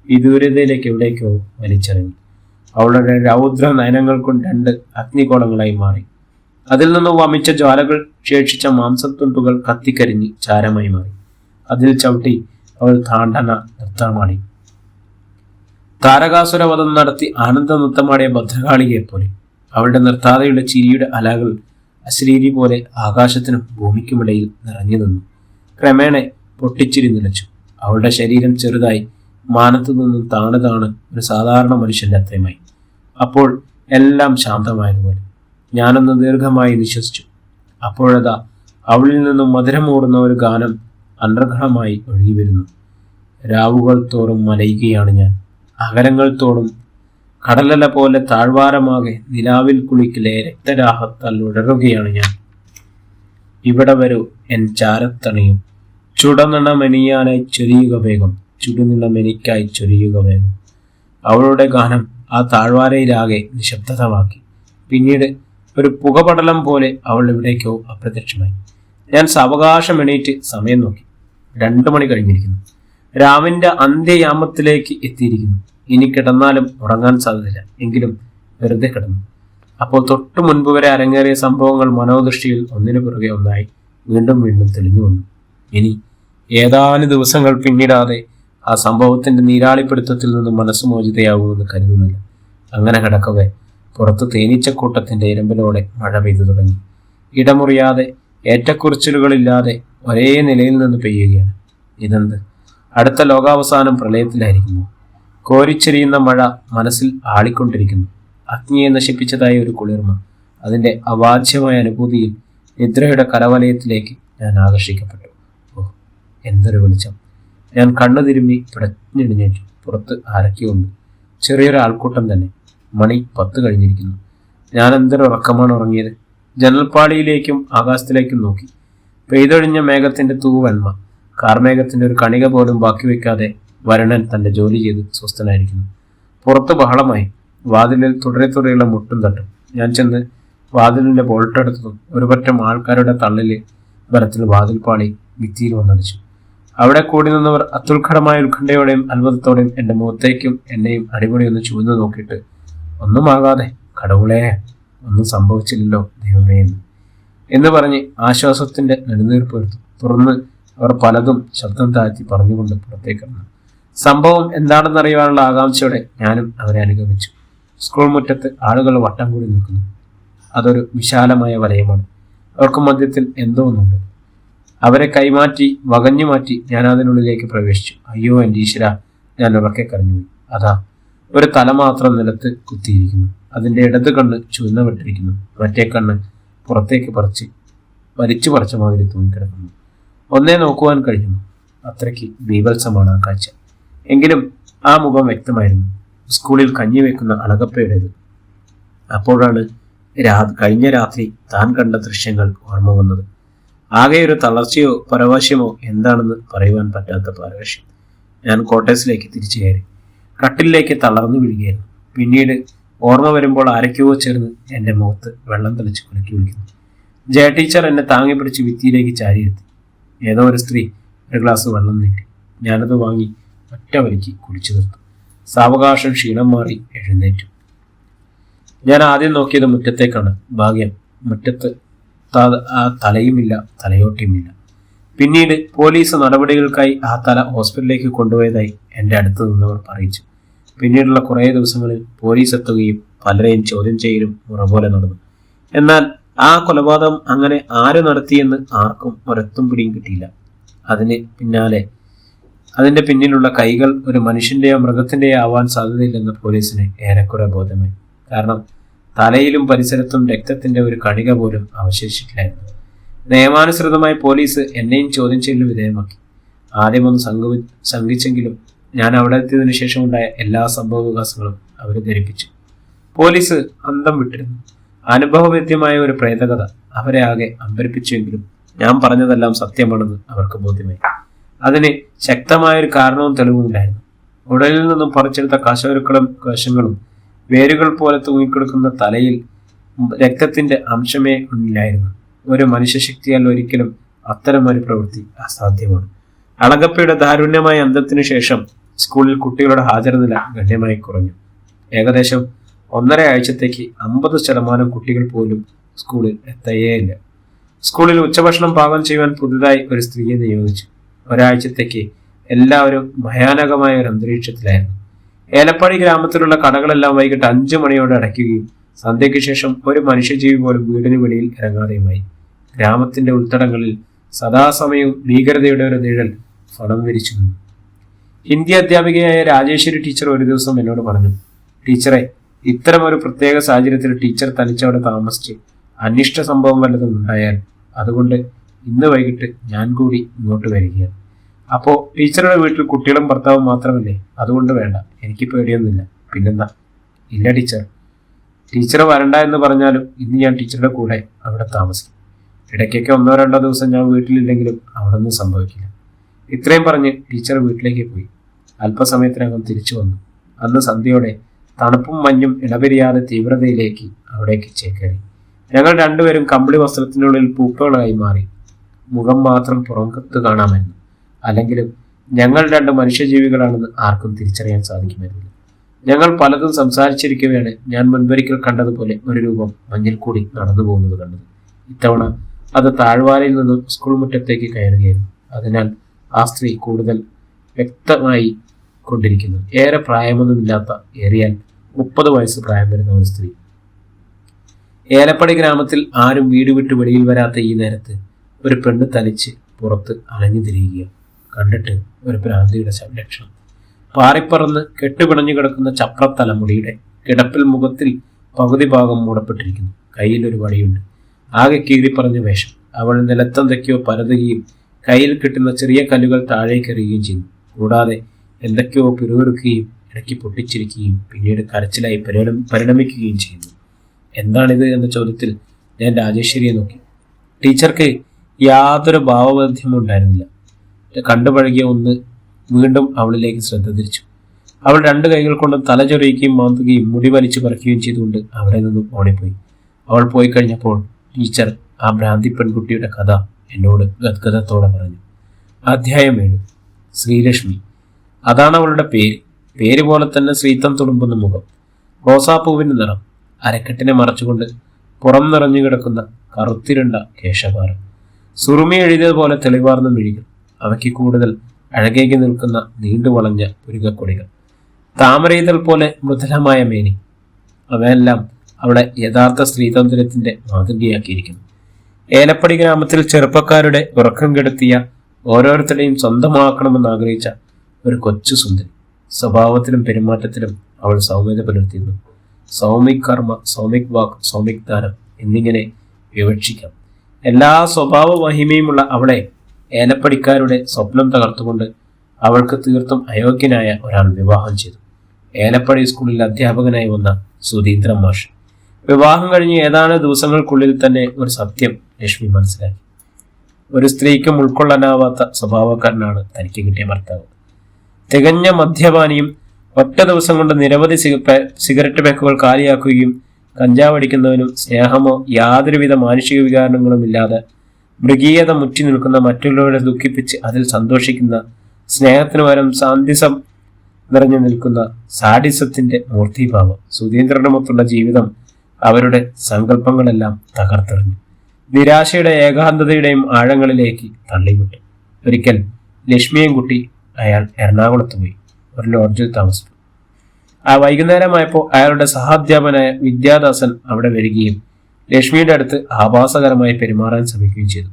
വിദൂരതയിലേക്ക് എവിടേക്കോ വലിച്ചെറിഞ്ഞു. അവളുടെ രൗദ്ര നയനങ്ങൾ കൊണ്ട് രണ്ട് അഗ്നികോളങ്ങളായി മാറി. അതിൽ നിന്ന് വമിച്ച ജ്വാലകൾ ശേഷിച്ച മാംസത്തുണ്ടുകൾ കത്തിക്കരിഞ്ഞ് ചാരമായി മാറി. അതിൽ ചവിട്ടി അവൾ താണ്ഡന നൃത്തമാടി. താരകാസുരവധം നടത്തി ആനന്ദ നൃത്തമാടിയ ഭദ്രകാളിയെ പോലെ. അവളുടെ നിർത്താതെയുള്ള ചിരിയുടെ അലകൾ അശ്രീരി പോലെ ആകാശത്തിനും ഭൂമിക്കുമിടയിൽ നിറഞ്ഞു നിന്നു. ക്രമേണ പൊട്ടിച്ചിരി നിലച്ചു. അവളുടെ ശരീരം ചെറുതായി മാനത്തു നിന്നും താണ് ഒരു സാധാരണ മനുഷ്യന്റെ അത്രയുമായി. അപ്പോൾ എല്ലാം ശാന്തമായതുപോലെ. ഞാനൊന്ന് ദീർഘമായി നിശ്വസിച്ചു. അപ്പോഴതാ അവളിൽ നിന്നും മധുരമൂറുന്ന ഒരു ഗാനം അന്തർഗ്രഹമായി ഒഴുകി വരുന്നു. രാവുകൾ തോറും മലയുകയാണ് ഞാൻ. അകലങ്ങൾ തോറും കടലല പോലെ താഴ്വാരമാകെ നിലാവിൽ കുളിക്കിലെ രക്തരാഹത്താൽ ഉടറുകയാണ് ഞാൻ. ഇവിടെ വരൂ എൻ ചാരത്തണിയും. ചുടനിണമെനിയാനായി ചൊരിയുക വേഗം, ചുടുനിണമെനിക്കായി ചൊരിയുക വേഗം. അവളുടെ ഗാനം ആ താഴ്വാരയിലാകെ നിശബ്ദതമാക്കി. പിന്നീട് ഒരു പുകപടലം പോലെ അവൾ എവിടേക്കോ അപ്രത്യക്ഷമായി. ഞാൻ സാവകാശം എണീറ്റ് സമയം നോക്കി. 2 മണി കഴിഞ്ഞിരിക്കുന്നു. രാവിന്റെ അന്ത്യയാമത്തിലേക്ക് എത്തിയിരിക്കുന്നു. ഇനി കിടന്നാലും ഉറങ്ങാൻ സാധ്യതയില്ല. എങ്കിലും വെറുതെ കിടന്നു. അപ്പോൾ തൊട്ടു മുൻപ് വരെ അരങ്ങേറിയ സംഭവങ്ങൾ മനോദൃഷ്ടിയിൽ ഒന്നിനു പുറകെ ഒന്നായി വീണ്ടും വീണ്ടും തെളിഞ്ഞു വന്നു. ഇനി ഏതാനും ദിവസങ്ങൾ പിന്നിടാതെ ആ സംഭവത്തിന്റെ നീരാളിപ്പിടുത്തത്തിൽ നിന്ന് മനസ്സ് മോചിതയാകുമെന്ന് കരുതുന്നില്ല. അങ്ങനെ കിടക്കവേ പുറത്ത് തേനീച്ചക്കൂട്ടത്തിന്റെ ഇരമ്പലോടെ മഴ പെയ്തു തുടങ്ങി. ഇടമുറിയാതെ ഏറ്റക്കുറിച്ചിലുകളില്ലാതെ ഒരേ നിലയിൽ നിന്ന് പെയ്യുകയാണ്. ഇതെന്ത്? അടുത്ത ലോകാവസാനം പ്രളയത്തിലായിരിക്കുന്നു. കോരിച്ചെരിയുന്ന മഴ മനസ്സിൽ ആളിക്കൊണ്ടിരിക്കുന്നു. അഗ്നിയെ നശിപ്പിച്ചതായ ഒരു കുളിർമ. അതിന്റെ അവാച്യമായ അനുഭൂതിയിൽ നിദ്രയുടെ കരവലയത്തിലേക്ക് ഞാൻ ആകർഷിക്കപ്പെട്ടു. ഓ, എന്തൊരു വെളിച്ചം! ഞാൻ കണ്ണു തിരുമ്മി പിടഞ്ഞെഴുന്നേറ്റു. പുറത്ത് ആരൊക്കെയുണ്ട്. ചെറിയൊരു ആൾക്കൂട്ടം തന്നെ. മണി 10 കഴിഞ്ഞിരിക്കുന്നു. ഞാൻ എന്തൊരു ഉറക്കമാണ് ഉറങ്ങിയത്. ജനൽപ്പാളിയിലേക്കും ആകാശത്തിലേക്കും നോക്കി. പെയ്തൊഴിഞ്ഞ മേഘത്തിന്റെ തൂവെണ്മ. കാർമേഘത്തിന്റെ ഒരു കണിക പോലും ബാക്കി വയ്ക്കാതെ വരുണൻ തന്റെ ജോലി ചെയ്ത് സ്വസ്ഥനായിരിക്കുന്നു. പുറത്ത് ബഹളമായി. വാതിലിൽ തുടരെയുള്ള മുട്ടും തട്ടും. ഞാൻ ചെന്ന് വാതിലിന്റെ ബോൾട്ടെടുത്തതും ഒരു പറ്റം ആൾക്കാരുടെ തള്ളില് ബലത്തിൽ വാതിൽപ്പാളി ഭിത്തിയിൽ വന്നടിച്ചു. അവിടെ കൂടി നിന്നവർ അത്യുത്കടമായ ഉത്കണ്ഠയോടെയും അത്ഭുതത്തോടെയും എന്റെ മുഖത്തേക്കും എന്നെയും അടിപൊളി ഒന്ന് ചൂഴ്ന്നു നോക്കിയിട്ട്, ഒന്നുമാകാതെ കടവുളേ, ഒന്നും സംഭവിച്ചില്ലല്ലോ ദൈവമേ എന്ന് പറഞ്ഞ് ആശ്വാസത്തിന്റെ നെടുനീർപ്പ് എടുത്തു. തുറന്ന് അവർ പലതും ശബ്ദം താഴ്ത്തി പറഞ്ഞുകൊണ്ട് പുറത്തേക്കിറങ്ങി. സംഭവം എന്താണെന്നറിയാനുള്ള ആകാംക്ഷയോടെ ഞാനും അവരെ അനുഗമിച്ചു. സ്കൂൾ മുറ്റത്ത് ആളുകൾ വട്ടം കൂടി നിൽക്കുന്നു. അതൊരു വിശാലമായ വലയമാണ്. അവർക്ക് മധ്യത്തിൽ എന്തോ ഒന്നുണ്ട്. അവരെ കൈമാറ്റി വകഞ്ഞു മാറ്റി ഞാൻ അതിനുള്ളിലേക്ക് പ്രവേശിച്ചു. അയ്യോ എൻ്റെ ഈശ്വര, ഞാൻ ഉറക്കെ കരഞ്ഞുപോയി. അതാ ഒരു തല മാത്രം നിലത്ത് കുത്തിയിരിക്കുന്നു. അതിൻ്റെ ഇടത് കണ്ണ് ചുവന്നവിട്ടിരിക്കുന്നു. മറ്റേ കണ്ണ് പുറത്തേക്ക് വലിച്ചു പറിച്ച മാതിരി തൂങ്ങിക്കിടക്കുന്നു. ഒന്നേ നോക്കുവാൻ കഴിയുന്നു. അത്രയ്ക്ക് ബീഭത്സമാണ് ആ കാഴ്ച. എങ്കിലും ആ മുഖം വ്യക്തമായിരുന്നു. സ്കൂളിൽ കഞ്ഞി വെക്കുന്ന അളകപ്പയുടേത്. അപ്പോഴാണ് കഴിഞ്ഞ രാത്രി താൻ കണ്ട ദൃശ്യങ്ങൾ ഓർമ്മ വന്നത്. ആകെ ഒരു തളർച്ചയോ പരവാശ്യമോ എന്താണെന്ന് പറയുവാൻ പറ്റാത്ത പാരവശ്യം. ഞാൻ ക്വാർട്ടേഴ്സിലേക്ക് തിരിച്ചു കയറി. കട്ടിലേക്ക് തളർന്നു വീഴുകയായിരുന്നു. പിന്നീട് ഓർമ്മ വരുമ്പോൾ ആരൊക്കെയോ ചേർന്ന് എൻ്റെ മുഖത്ത് വെള്ളം തെളിച്ച് കുലുക്കി വിളിക്കുന്നു. ജയ ടീച്ചർ എന്നെ താങ്ങി പിടിച്ച് ഭിത്തിയിലേക്ക് ചാരിയെത്തി. ഏതോ ഒരു സ്ത്രീ ഒരു ഗ്ലാസ് വെള്ളം നീട്ടി. ഞാനത് വാങ്ങി ഒറ്റ വലിക്ക് കുടിച്ചു തീർത്തു. സാവകാശം ക്ഷീണം മാറി എഴുന്നേറ്റു. ഞാൻ ആദ്യം നോക്കിയത് മുറ്റത്തേക്കാണ്. ഭാഗ്യം, മുറ്റത്ത് തലയുമില്ല, തലയോട്ടിയുമില്ല. പിന്നീട് പോലീസ് നടപടികൾക്കായി ആ തല ഹോസ്പിറ്റലിലേക്ക് കൊണ്ടുപോയതായി എൻ്റെ അടുത്ത് നിന്നവർ പറയിച്ചു. പിന്നീടുള്ള കുറേ ദിവസങ്ങളിൽ പോലീസ് എത്തുകയും പലരെയും ചോദ്യം ചെയ്യലും മുറ പോലെ നടന്നു. എന്നാൽ ആ കൊലപാതകം അങ്ങനെ ആര് നടത്തിയെന്ന് ആർക്കും ഒരെത്തും പിടിയും കിട്ടിയില്ല. അതിന്റെ പിന്നിലുള്ള കൈകൾ ഒരു മനുഷ്യന്റെയോ മൃഗത്തിന്റെയോ ആവാൻ സാധ്യതയില്ലെന്ന് പോലീസിന് ഏറെക്കുറെ ബോധമായി. കാരണം തലയിലും പരിസരത്തും രക്തത്തിന്റെ ഒരു കണിക പോലും അവശേഷിച്ചില്ലായിരുന്നു. നിയമാനുസൃതമായി പോലീസ് എന്നെയും ചോദ്യം ചെയ്യലിന് വിധേയമാക്കി. ആദ്യമൊന്ന് ശങ്കിച്ചെങ്കിലും ഞാൻ അവിടെ എത്തിയതിനു ശേഷം ഉണ്ടായ എല്ലാ സംഭവ വികാസങ്ങളും അവർ ധരിപ്പിച്ചു. പോലീസ് അന്തം വിട്ടിരുന്നു. അനുഭവവേദ്യമായ ഒരു പ്രേതകഥ അവരെ ആകെ അമ്പരിപ്പിച്ചുവെങ്കിലും ഞാൻ പറഞ്ഞതെല്ലാം സത്യമാണെന്ന് അവർക്ക് ബോധ്യമായി. അതിന് ശക്തമായൊരു കാരണവും തെളിവുമില്ലായിരുന്നു. ഉടലിൽ നിന്നും പറിച്ചെടുത്ത കശവരുക്കളും കോശങ്ങളും വേരുകൾ പോലെ തൂങ്ങിക്കൊടുക്കുന്ന തലയിൽ രക്തത്തിന്റെ അംശമേ ഇല്ലായിരുന്നു. ഒരു മനുഷ്യശക്തിയാൽ ഒരിക്കലും അത്തരമൊരു പ്രവൃത്തി അസാധ്യമാണ്. അളകപ്പയുടെ ദാരുണ്യമായ അന്തത്തിനു ശേഷം സ്കൂളിൽ കുട്ടികളുടെ ഹാജർനില ഗണ്യമായി കുറഞ്ഞു. ഏകദേശം 1.5 ആഴ്ചത്തേക്ക് 50% കുട്ടികൾ പോലും സ്കൂളിൽ എത്തുകയില്ല. സ്കൂളിൽ ഉച്ചഭക്ഷണം പാകം ചെയ്യുവാൻ പുതുതായി ഒരു സ്ത്രീയെ നിയോഗിച്ചു. ഒരാഴ്ചത്തേക്ക് എല്ലാവരും ഭയാനകമായ ഒരു അന്തരീക്ഷത്തിലായിരുന്നു. ഏലപ്പാടി ഗ്രാമത്തിലുള്ള കടകളെല്ലാം വൈകിട്ട് 5 മണിയോടെ അടയ്ക്കുകയും സന്ധ്യയ്ക്ക് ശേഷം ഒരു മനുഷ്യജീവി പോലും വീടിന് വെളിയിൽ ഇറങ്ങാതെയുമായി. ഗ്രാമത്തിന്റെ ഉൾത്തടങ്ങളിൽ സദാസമയവും ഭീകരതയുടെ ഒരു നിഴൽ ഫലം വിരിച്ചു നിന്നു. ഹിന്ദി അധ്യാപികയായ രാജേശ്വരി ടീച്ചർ ഒരു ദിവസം എന്നോട് പറഞ്ഞു, ടീച്ചറെ, ഇത്തരം ഒരു പ്രത്യേക സാഹചര്യത്തിൽ ടീച്ചർ തനിച്ചവിടെ താമസിച്ച് അനിഷ്ട സംഭവം വല്ലതും ഉണ്ടായാൽ അതുകൊണ്ട് ഇന്ന് വൈകിട്ട് ഞാൻ കൂടി ഇങ്ങോട്ട് വരികയാണ്. അപ്പോൾ ടീച്ചറുടെ വീട്ടിൽ കുട്ടികളും ഭർത്താവും മാത്രമല്ലേ? അതുകൊണ്ട് വേണ്ട, എനിക്ക് പേടിയൊന്നുമില്ല. പിന്നെന്താ? ഇല്ല ടീച്ചർ വരണ്ട എന്ന് പറഞ്ഞാലും ഇന്ന് ഞാൻ ടീച്ചറുടെ കൂടെ അവിടെ താമസിക്കും. ഇടയ്ക്കൊക്കെ 1-2 ദിവസം ഞാൻ വീട്ടിലില്ലെങ്കിലും അവിടെ ഒന്നും സംഭവിക്കില്ല. ഇത്രയും പറഞ്ഞ് ടീച്ചർ വീട്ടിലേക്ക് പോയി. അല്പസമയത്തിനകം തിരിച്ചു വന്നു. അന്ന് സന്ധ്യയോടെ തണുപ്പും മഞ്ഞും ഇടപിരിയാതെ തീവ്രതയിലേക്ക് അവിടേക്ക് ചേക്കേറി. ഞങ്ങൾ രണ്ടുപേരും കമ്പിളി വസ്ത്രത്തിനുള്ളിൽ പൂപ്പകളായി മാറി. മുഖം മാത്രം പുറത്ത് കാണാമായിരുന്നു. അല്ലെങ്കിലും ഞങ്ങൾ രണ്ട് മനുഷ്യജീവികളാണെന്ന് ആർക്കും തിരിച്ചറിയാൻ സാധിക്കുമായിരുന്നില്ല. ഞങ്ങൾ പലതും സംസാരിച്ചിരിക്കുകയാണ് ഞാൻ മുൻപൊരിക്കൽ കണ്ടതുപോലെ ഒരു രൂപം മഞ്ഞിൽ കൂടി നടന്നു പോകുന്നത് കണ്ടത്. ഇത്തവണ അത് താഴ്വാരയിൽ നിന്നും സ്കൂൾ മുറ്റത്തേക്ക് കയറുകയായിരുന്നു. അതിനാൽ ആ സ്ത്രീ കൂടുതൽ വ്യക്തമായി കൊണ്ടിരിക്കുന്നു. ഏറെ പ്രായമൊന്നുമില്ലാത്ത, ഏറിയാൽ 30 വയസ്സ് പ്രായം വരുന്ന ഒരു സ്ത്രീ. ഏലപ്പടി ഗ്രാമത്തിൽ ആരും വീട് വിട്ട് വെളിയിൽ വരാത്ത ഈ നേരത്ത് ഒരു പെണ്ണ് തനിച്ച് പുറത്ത് അലഞ്ഞു തിരിയുക കണ്ടിട്ട് ഒരു ഭ്രാന്തിയുടെ ലക്ഷണം. പാറിപ്പറന്ന് കെട്ടുപിണഞ്ഞു കിടക്കുന്ന ചപ്രത്തലമുടിയുടെ കിടപ്പിൽ മുഖത്തിൽ പകുതി ഭാഗം മൂടപ്പെട്ടിരിക്കുന്നു. കയ്യിൽ ഒരു വടിയുണ്ട്. ആകെ കീറിപ്പറഞ്ഞ വേഷം. അവൾ നിലത്തെന്തൊക്കെയോ പരതുകയും കയ്യിൽ കിട്ടുന്ന ചെറിയ കല്ലുകൾ താഴേക്കെറിയുകയും ചെയ്യുന്നു. കൂടാതെ എന്തൊക്കെയോ പിറുപിറുക്കുകയും ഇടയ്ക്ക് പൊട്ടിച്ചിരിക്കുകയും പിന്നീട് കരച്ചിലായി പരിണമിക്കുകയും ചെയ്യുന്നു. എന്താണിത് എന്ന ചോദ്യത്തിൽ ഞാൻ രാജേശ്വരിയെ നോക്കി. ടീച്ചർക്ക് യാതൊരു ഭാവബോധ്യവും ഉണ്ടായിരുന്നില്ല. കണ്ടുപഴകിയ ഒന്ന് വീണ്ടും അവളിലേക്ക് ശ്രദ്ധ തിരിച്ചു. അവൾ 2 കൈകൾ കൊണ്ട് തല ചൊറിയുകയും മാന്തുകയും മുടി വലിച്ചു പറിക്കുകയും ചെയ്തുകൊണ്ട് അവിടെ നിന്നും ഓടിപ്പോയി. അവൾ പോയി കഴിഞ്ഞപ്പോൾ ടീച്ചർ ആ ഭ്രാന്തി പെൺകുട്ടിയുടെ കഥ എന്നോട് ഗദ്ഗതത്തോടെ പറഞ്ഞു. അധ്യായം 7. ശ്രീലക്ഷ്മി. അതാണ് അവളുടെ പേര്. പേര് പോലെ തന്നെ ശ്രീത്വം തുളുമ്പുന്ന മുഖം, റോസാപ്പൂവിൻ്റെ നിറം, അരക്കെട്ടിനെ മറച്ചുകൊണ്ട് പുറം നിറഞ്ഞു കിടക്കുന്ന കറുത്തിരുണ്ട കേശഭാരം, സുറുമി എഴുതിയതുപോലെ തെളിവാർന്ന മിഴികൾ, അവയ്ക്ക് കൂടുതൽ അഴകേക്ക് നിൽക്കുന്ന നീണ്ടു വളഞ്ഞ പുരുകക്കൊടികൾ, താമരയിതൾ പോലെ മൃദുലമായ മേനി, അവയെല്ലാം അവളെ യഥാർത്ഥ സ്ത്രീതന്ത്രത്തിന്റെ മാതൃകയാക്കിയിരിക്കുന്നു. ഏലപ്പടി ഗ്രാമത്തിൽ ചെറുപ്പക്കാരുടെ ഉറക്കം കെടുത്തിയ ഓരോരുത്തരെയും സ്വന്തമാക്കണമെന്ന് ആഗ്രഹിച്ച ഒരു കൊച്ചു സുന്ദരി. സ്വഭാവത്തിലും പെരുമാറ്റത്തിലും അവൾ സൗമ്യത പുലർത്തിയിരുന്നു. സൗമിക് കർമ്മ, സൗമിക് വാക്ക്, സൗമിക് ദാനം എന്നിങ്ങനെ വിവക്ഷിക്കാം. എല്ലാ സ്വഭാവ മഹിമയുമുള്ള അവളെ ഏലപ്പടിക്കാരുടെ സ്വപ്നം തകർത്തുകൊണ്ട് അവൾക്ക് തീർത്തും അയോഗ്യനായ ഒരാൾ വിവാഹം ചെയ്തു. ഏലപ്പടി സ്കൂളിൽ അധ്യാപകനായി വന്ന സുധീന്ദ്രൻ മാഷ്. വിവാഹം കഴിഞ്ഞ് ഏതാനും ദിവസങ്ങൾക്കുള്ളിൽ തന്നെ ഒരു സത്യം ലക്ഷ്മി മനസ്സിലാക്കി. ഒരു സ്ത്രീക്കും ഉൾക്കൊള്ളാനാവാത്ത സ്വഭാവക്കാരനാണ് തനിക്ക് കിട്ടിയ ഭർത്താവ്. തികഞ്ഞ മദ്യപാനിയും ഒറ്റ ദിവസം കൊണ്ട് നിരവധി സിഗരറ്റ് പാക്കുകൾ കാലിയാക്കുകയും കഞ്ചാവടിക്കുന്നവനും സ്നേഹമോ യാതൊരുവിധ മാനുഷിക വികാരങ്ങളും ഇല്ലാതെ മൃഗീയത മുറ്റി നിൽക്കുന്ന മറ്റുള്ളവരെ ദുഃഖിപ്പിച്ച് അതിൽ സന്തോഷിക്കുന്ന, സ്നേഹത്തിന് പകരം സാന്തിസം നിറഞ്ഞു നിൽക്കുന്ന സാഡിസത്തിന്റെ മൂർത്തിഭാവം. സുധീന്ദ്രനുമൊത്തുള്ള ജീവിതം അവരുടെ സങ്കല്പങ്ങളെല്ലാം തകർത്തെറിഞ്ഞു. നിരാശയുടെ ഏകാന്തതയുടെയും ആഴങ്ങളിലേക്ക് തള്ളിവിട്ടു. ഒരിക്കൽ ലക്ഷ്മിയും കുട്ടി അയാൾ എറണാകുളത്ത് പോയി ഒരു ലോഡ്ജിൽ താമസിച്ചു. ആ വൈകുന്നേരമായപ്പോൾ അയാളുടെ സഹാധ്യാപനായ വിദ്യാദാസൻ അവിടെ വരികയും ലക്ഷ്മിയുടെ അടുത്ത് ആഭാസകരമായി പെരുമാറാൻ ശ്രമിക്കുകയും ചെയ്തു.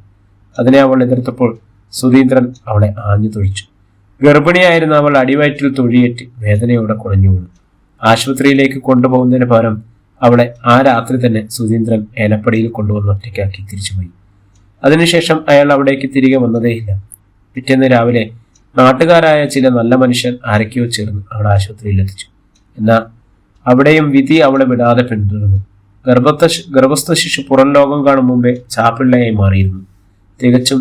അതിനെ അവൾ എതിർത്തപ്പോൾ സുധീന്ദ്രൻ അവളെ ആഞ്ഞു തൊഴിച്ചു. ഗർഭിണിയായിരുന്ന അവൾ അടിവയറ്റിൽ തൊഴിയേറ്റ് വേദനയോടെ കുഴഞ്ഞു വീണു. ആശുപത്രിയിലേക്ക് കൊണ്ടുപോകുന്നതിന് പകരം അവളെ ആ രാത്രി തന്നെ സുധീന്ദ്രൻ ഏലപ്പടിയിൽ കൊണ്ടുവന്ന് ഒറ്റയ്ക്കാക്കി തിരിച്ചുപോയി. അതിനുശേഷം അയാൾ അവിടേക്ക് തിരികെ വന്നതേയില്ല. പിറ്റേന്ന് രാവിലെ നാട്ടുകാരായ ചില നല്ല മനുഷ്യർ ആരൊക്കെയോ ചേർന്ന് അവളെ ആശുപത്രിയിൽ എത്തിച്ചു. എന്നാൽ അവിടെയും വിധി അവളെ വിടാതെ പിന്തുടർന്നു. ഗർഭസ്ഥ ശിശു പുറം ലോകം കാണും മുമ്പേ ചാപ്പിള്ളയായി മാറിയിരുന്നു. തികച്ചും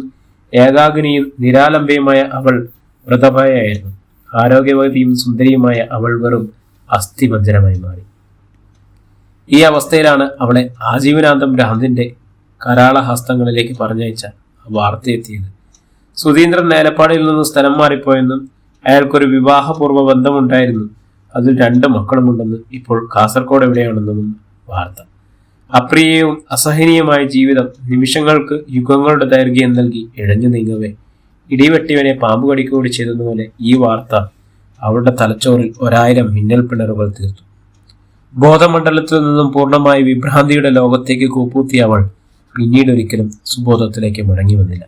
ഏകാഗ്നിയും നിരാലംബയുമായ അവൾ വ്രതഭയായിരുന്നു. ആരോഗ്യവതിയും സുന്ദരിയുമായ അവൾ വെറും അസ്ഥിമഞ്ജരമായി മാറി. ഈ അവസ്ഥയിലാണ് അവളെ ആജീവനാന്തം ഭ്രാന്തിന്റെ കരാളഹസ്തങ്ങളിലേക്ക് പറഞ്ഞയച്ച വാർത്തയെത്തിയത്. സുധീന്ദ്രൻ ഏലപ്പാടിയിൽ നിന്ന് സ്ഥലം മാറിപ്പോയെന്നും അയാൾക്കൊരു വിവാഹപൂർവ്വ ബന്ധമുണ്ടായിരുന്നു, അതിൽ 2 മക്കളുമുണ്ടെന്ന്, ഇപ്പോൾ കാസർഗോഡ് എവിടെയാണെന്നും വാർത്ത. അപ്രിയവും അസഹനീയമായ ജീവിതം നിമിഷങ്ങൾക്ക് യുഗങ്ങളുടെ ദൈർഘ്യം നൽകി ഇഴഞ്ഞു നീങ്ങവേ ഇടിവെട്ടിവനെ പാമ്പ് കടിക്കുകൂടി ചെയ്തതുപോലെ ഈ വാർത്ത അവളുടെ തലച്ചോറിൽ 1000 മിന്നൽ പിണറുകൾ തീർത്തു. ബോധമണ്ഡലത്തിൽ നിന്നും പൂർണ്ണമായി വിഭ്രാന്തിയുടെ ലോകത്തേക്ക് കൂപ്പൂത്തിയ അവൾ പിന്നീടൊരിക്കലും സുബോധത്തിലേക്ക് മടങ്ങി വന്നില്ല.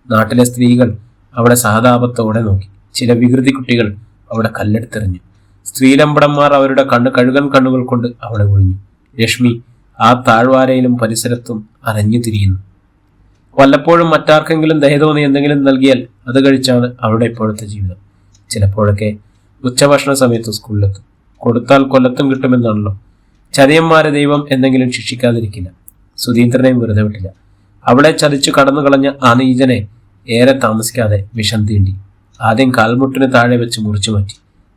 നാട്ടിലെ സ്ത്രീകൾ അവളെ സഹതാപത്തോടെ നോക്കി. ചില വികൃതി കുട്ടികൾ അവളെ കല്ലെടുത്തെറിഞ്ഞു. സ്ത്രീലമ്പടന്മാർ അവരുടെ കഴുകൻ കണ്ണുകൾ കൊണ്ട് അവളെ ഒഴിഞ്ഞു. ലക്ഷ്മി ആ താഴ്വാരയിലും പരിസരത്തും അലഞ്ഞു തിരിയുന്നു. വല്ലപ്പോഴും മറ്റാർക്കെങ്കിലും ദയ തോന്നി എന്തെങ്കിലും നൽകിയാൽ അത് കഴിച്ചാണ് അവളുടെ ഇപ്പോഴത്തെ ജീവിതം. ചിലപ്പോഴൊക്കെ ഉച്ചഭക്ഷണ സമയത്ത് സ്കൂളിലെത്തും. കൊടുത്താൽ കൊല്ലത്തും കിട്ടുമെന്നാണല്ലോ. ചതിയന്മാരെ ദൈവം എന്തെങ്കിലും ശിക്ഷിക്കാതിരിക്കില്ല. സുധീന്ദ്രനെയും വെറുതെ വിട്ടില്ല. അവളെ ചതിച്ചു കടന്നു കളഞ്ഞ ആ നീചനെ ഏറെ താമസിക്കാതെ വിഷം തീണ്ടി. ആദ്യം കാൽമുട്ടിന് താഴെ വെച്ച് മുറിച്ചു മാറ്റി.